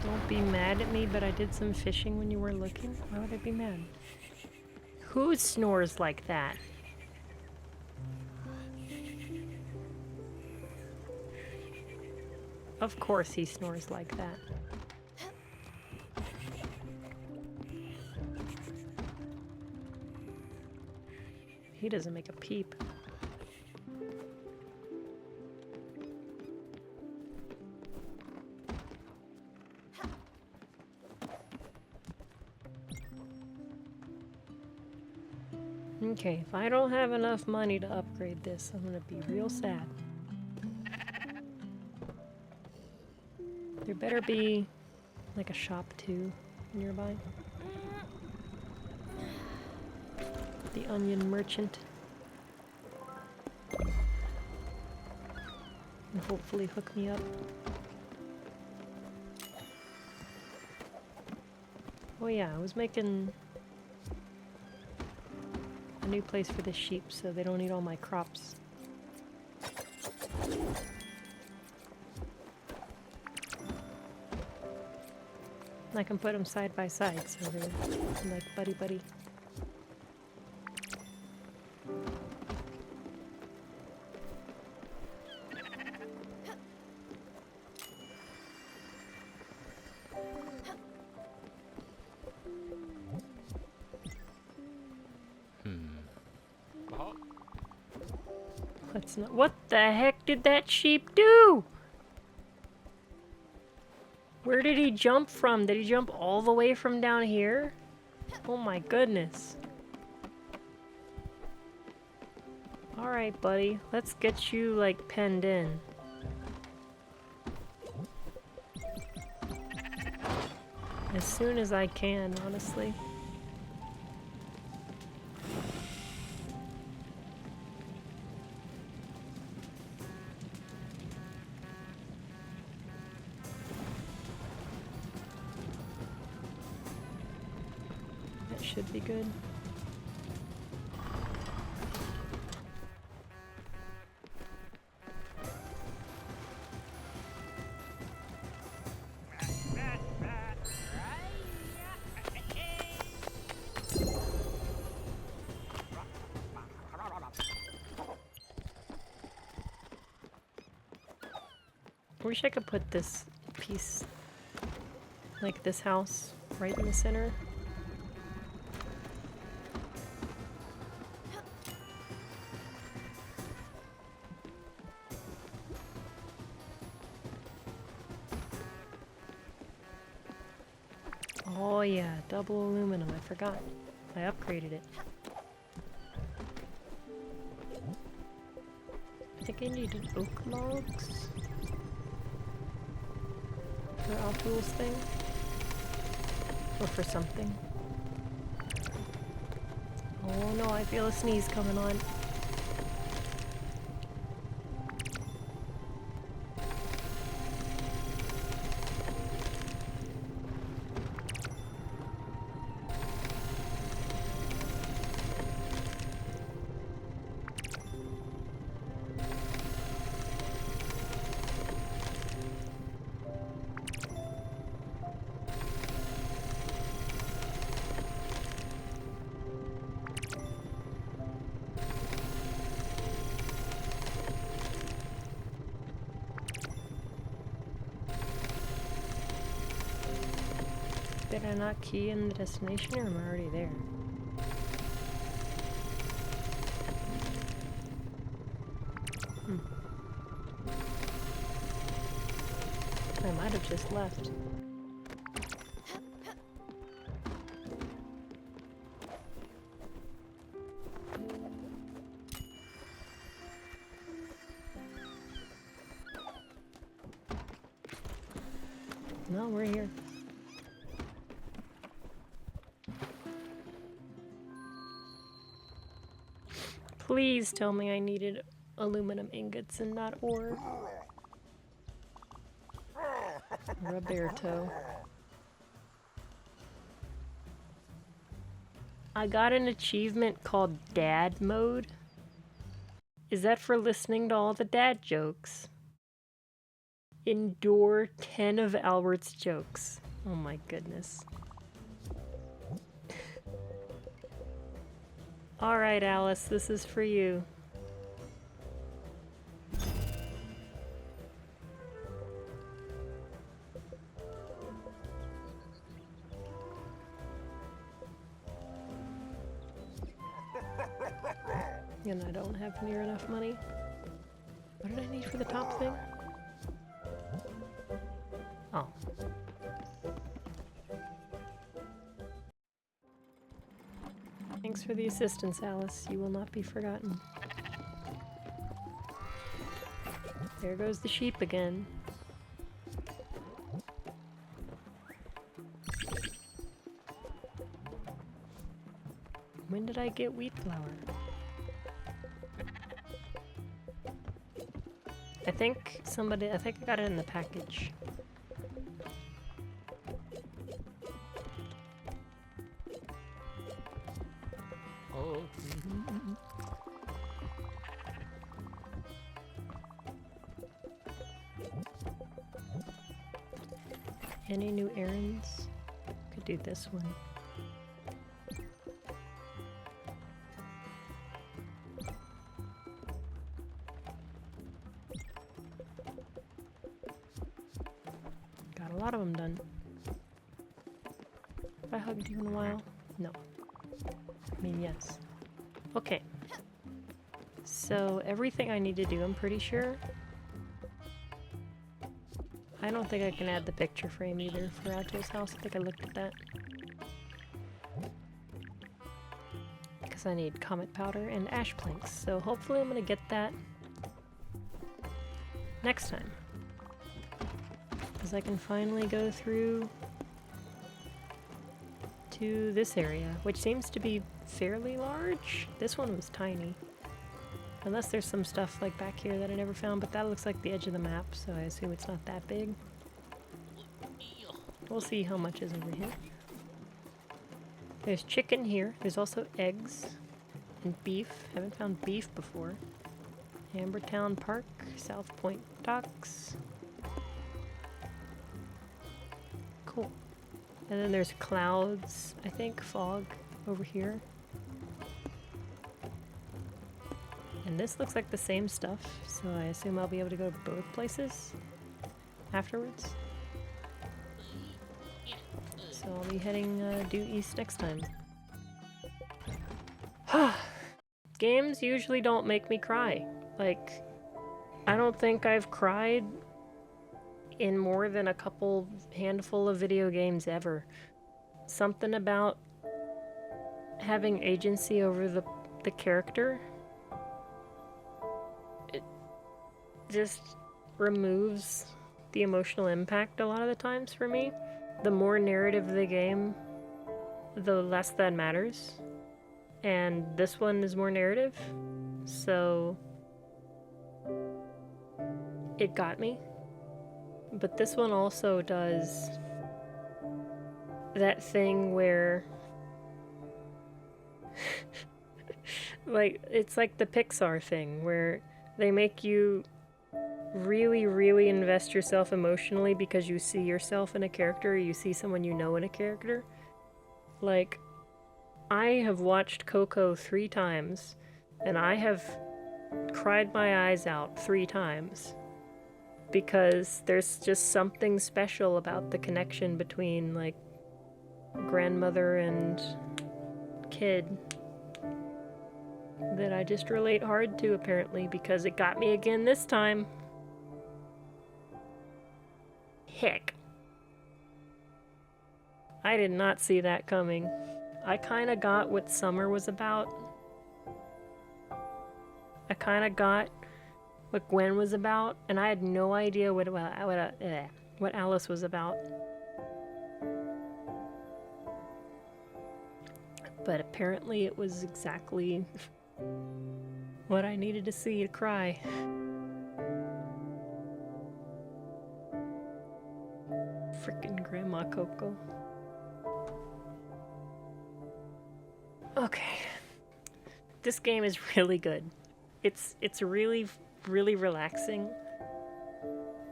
Don't be mad at me, but I did some fishing when you were looking. Why would I be mad? Who snores like that? Of course he snores like that. he doesn't make a peep. Okay, if I don't have enough money to upgrade this, I'm gonna be real sad. There better be like a shop too nearby. The onion merchant. And hopefully hook me up. Oh yeah, I was making a new place for the sheep so they don't eat all my crops. I can put them side by side so they're like buddy buddy. Let's not. What the heck did that sheep do? Where did he jump from? Did he jump all the way from down here? Oh my goodness. Alright, buddy. Let's get you, like, penned in. As soon as I can, honestly. That should be good. I wish I could put this piece, like this house, right in the center. Oh yeah, double aluminum, I forgot. I upgraded it. I think I needed oak logs. For Altool's thing? Or for something? Oh no, I feel a sneeze coming on. Did I not key in the destination or am I already there? I might have just left. No, we're here. Please tell me I needed aluminum ingots and not ore. Roberto. I got an achievement called Dad Mode. Is that for listening to all the dad jokes? Endure 10 of Albert's jokes. Oh my goodness. Alright, Alice, this is for you. And I don't have near enough money. What did I need for the top thing? Oh. Thanks for the assistance, Alice. You will not be forgotten. There goes the sheep again. When did I get wheat flour? I think I got it in the package. Oh. Any new errands? Could do this one. Got a lot of them done. Have I hugged you in a while? No. I mean, yes. Okay. So, everything I need to do, I'm pretty sure. I don't think I can add the picture frame either for Alto's house. I think I looked at that. Because I need comet powder and ash planks. So hopefully I'm going to get that next time. Because I can finally go through to this area, which seems to be fairly large. This one was tiny. Unless there's some stuff like back here that I never found, but that looks like the edge of the map, so I assume it's not that big. We'll see how much is over here. There's chicken here. There's also eggs and beef. Haven't found beef before. Ambertown Park, South Point Docks. Cool. And then there's clouds, I think, fog over here. And this looks like the same stuff, so I assume I'll be able to go to both places afterwards. So I'll be heading due east next time. Games usually don't make me cry. Like, I don't think I've cried in more than a handful of video games ever. Something about having agency over the character, it just removes the emotional impact a lot of the times for me. The more narrative the game, the less that matters. And this one is more narrative, so it got me. But this one also does that thing where like, it's like the Pixar thing where they make you really, really invest yourself emotionally because you see yourself in a character, or you see someone you know in a character. Like, I have watched Coco 3 times, and I have cried my eyes out 3 times. Because there's just something special about the connection between, like, grandmother and kid that I just relate hard to, apparently, because it got me again this time. Heck. I did not see that coming. I kinda got what summer was about. I kinda got what Gwen was about, and I had no idea what Alice was about. But apparently it was exactly what I needed to see to cry. Frickin' Grandma Coco. Okay. This game is really good. It's really, really relaxing,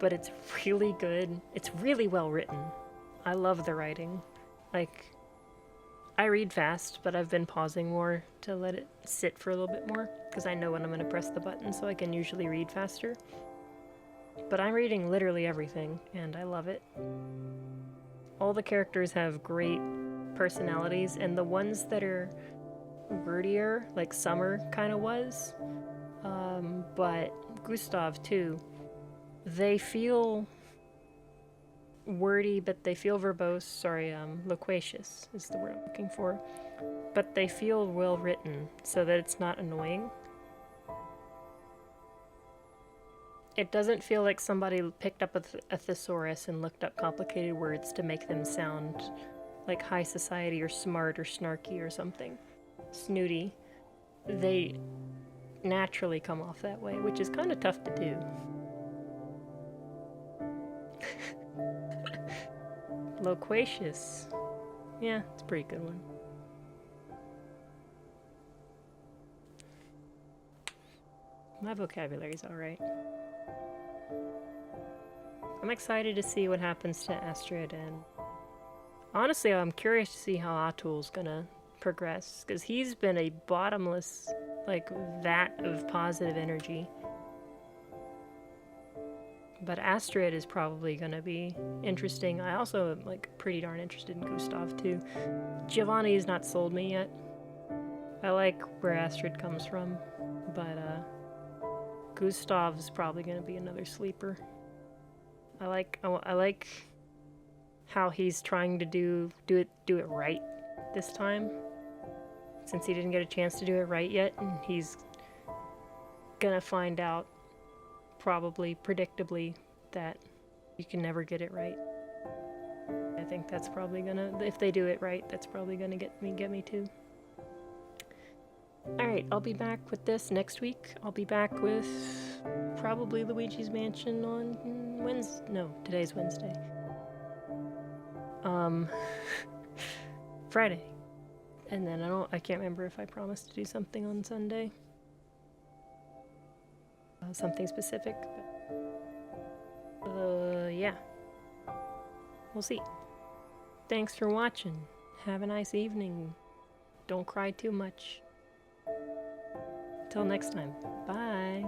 but it's really good. It's really well written. I love the writing. Like, I read fast, but I've been pausing more to let it sit for a little bit more, because I know when I'm going to press the button, so I can usually read faster. But I'm reading literally everything, and I love it. All the characters have great personalities, and the ones that are wordier, like Summer kind of was. But Gustav too. They feel wordy, but they feel verbose. Sorry, loquacious is the word I'm looking for. But they feel well written, so that it's not annoying. It doesn't feel like somebody picked up a thesaurus and looked up complicated words to make them sound like high society or smart or snarky or something. Snooty. They naturally come off that way, which is kind of tough to do. Loquacious. Yeah, it's a pretty good one. My vocabulary's alright. I'm excited to see what happens to Astrid, and honestly, I'm curious to see how Atul's gonna progress, because he's been a bottomless, like, vat of positive energy. But Astrid is probably gonna be interesting. I also am, like, pretty darn interested in Gustav, too. Giovanni's not sold me yet. I like where Astrid comes from, but, Gustav's probably gonna be another sleeper. I like how he's trying to do it right this time, since he didn't get a chance to do it right yet, and he's gonna find out, probably predictably, that you can never get it right. I think that's probably gonna, if they do it right, that's probably gonna get me too. Alright, I'll be back with this next week. I'll be back with probably Luigi's Mansion on Wednesday. No, today's Wednesday. Friday. And then I can't remember if I promised to do something on Sunday. Something specific. But, yeah. We'll see. Thanks for watching. Have a nice evening. Don't cry too much. Till next time. Bye.